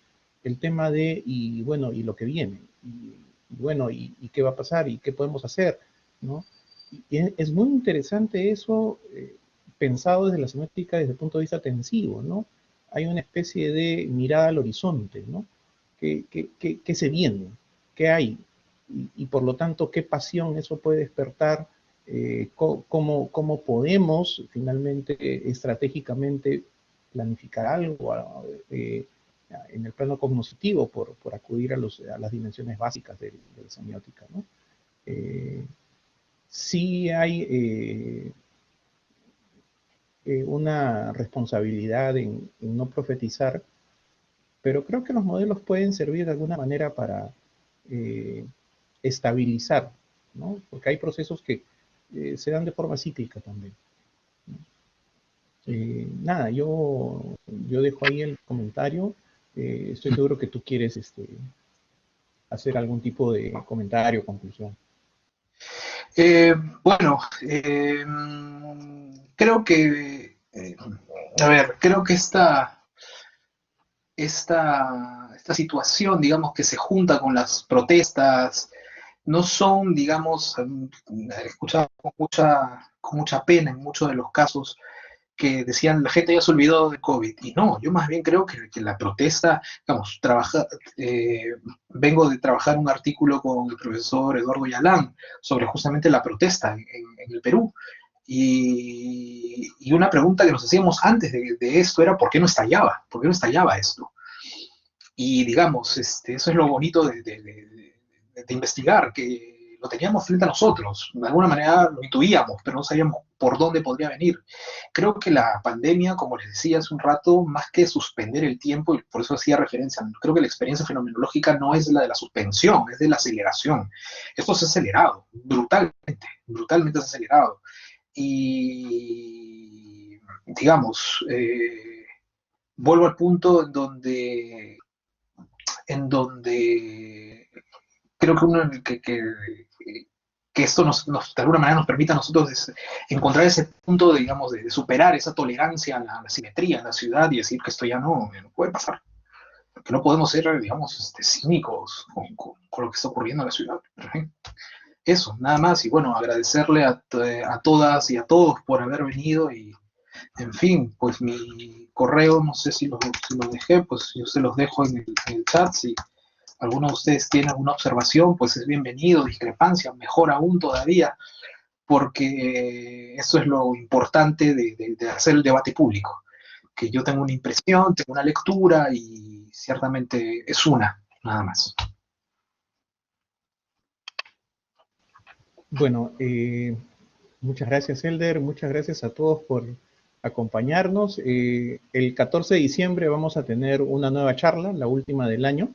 el tema de, y bueno, y lo que viene, y bueno, y qué va a pasar, y qué podemos hacer, ¿no? Y es muy interesante eso, pensado desde la semiótica desde el punto de vista tensivo, ¿no? Hay una especie de mirada al horizonte, ¿no? ¿Qué se viene? ¿Qué hay? Y por lo tanto, ¿qué pasión eso puede despertar? ¿Cómo podemos finalmente estratégicamente planificar algo en el plano cognitivo por acudir a las dimensiones básicas de la semiótica, ¿no? Sí hay una responsabilidad en no profetizar, pero creo que los modelos pueden servir de alguna manera para estabilizar, ¿no? Porque hay procesos que se dan de forma cíclica también. Nada, yo dejo ahí el comentario. Estoy seguro que tú quieres hacer algún tipo de comentario o conclusión. Bueno, creo que, a ver, creo que esta situación, digamos, que se junta con las protestas, no son, digamos, escuchado con mucha pena en muchos de los casos que decían la gente ya se olvidó de COVID. Y no, yo más bien creo que la protesta, digamos, vengo de trabajar un artículo con el profesor Eduardo Yalán sobre justamente la protesta en el Perú. Y una pregunta que nos hacíamos antes de esto era ¿por qué no estallaba? ¿Por qué no estallaba esto? Y digamos, eso es lo bonito de investigar, que lo teníamos frente a nosotros. De alguna manera lo intuíamos, pero no sabíamos por dónde podría venir. Creo que la pandemia, como les decía hace un rato, más que suspender el tiempo, y por eso hacía referencia, creo que la experiencia fenomenológica no es la de la suspensión, es de la aceleración. Esto se ha acelerado, brutalmente se ha acelerado. y digamos, vuelvo al punto en donde creo que, que esto de alguna manera nos permita a nosotros encontrar ese punto de, digamos, de superar esa tolerancia a la simetría en la ciudad y decir que esto ya no puede pasar. Que no podemos ser, digamos, cínicos con lo que está ocurriendo en la ciudad. Eso, nada más. Y bueno, agradecerle a todas y a todos por haber venido y, en fin, pues mi correo, no sé si lo dejé, pues yo se los dejo en el chat. Si alguno de ustedes tiene alguna observación, pues es bienvenido. Discrepancia, mejor aún todavía, porque eso es lo importante de hacer el debate público. Que yo tengo una impresión, tengo una lectura y ciertamente es una, nada más. Bueno, muchas gracias, Elder. Muchas gracias a todos por acompañarnos. El 14 de diciembre vamos a tener una nueva charla, la última del año.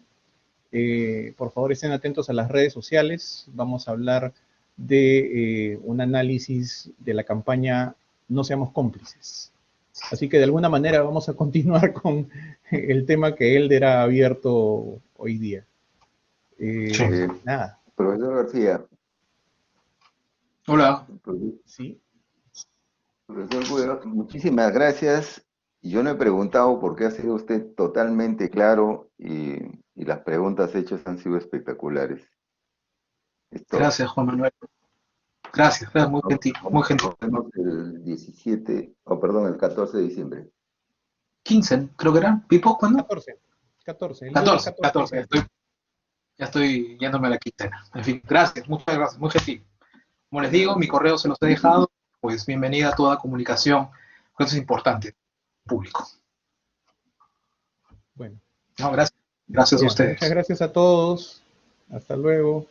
Por favor, estén atentos a las redes sociales. Vamos a hablar de un análisis de la campaña No seamos cómplices. Así que de alguna manera vamos a continuar con el tema que Elder ha abierto hoy día. Nada. Profesor García. Hola. Sí. Profesor Cuevas, muchísimas gracias. Yo no he preguntado por qué ha sido usted totalmente claro y las preguntas hechas han sido espectaculares. Gracias, Juan Manuel. Gracias, muy gentil, muy gentil. Nos vemos el 17, el 14 de diciembre. 15, creo que era. ¿Pipo? ¿Cuándo? 14. 14. 14. Ya estoy yéndome a la quincena. En fin, gracias, muchas gracias, muy gentil. Como les digo, mi correo se los he dejado. Pues bienvenida a toda comunicación. Eso es importante, público. Bueno. No, gracias. Gracias a ustedes. Muchas gracias a todos. Hasta luego.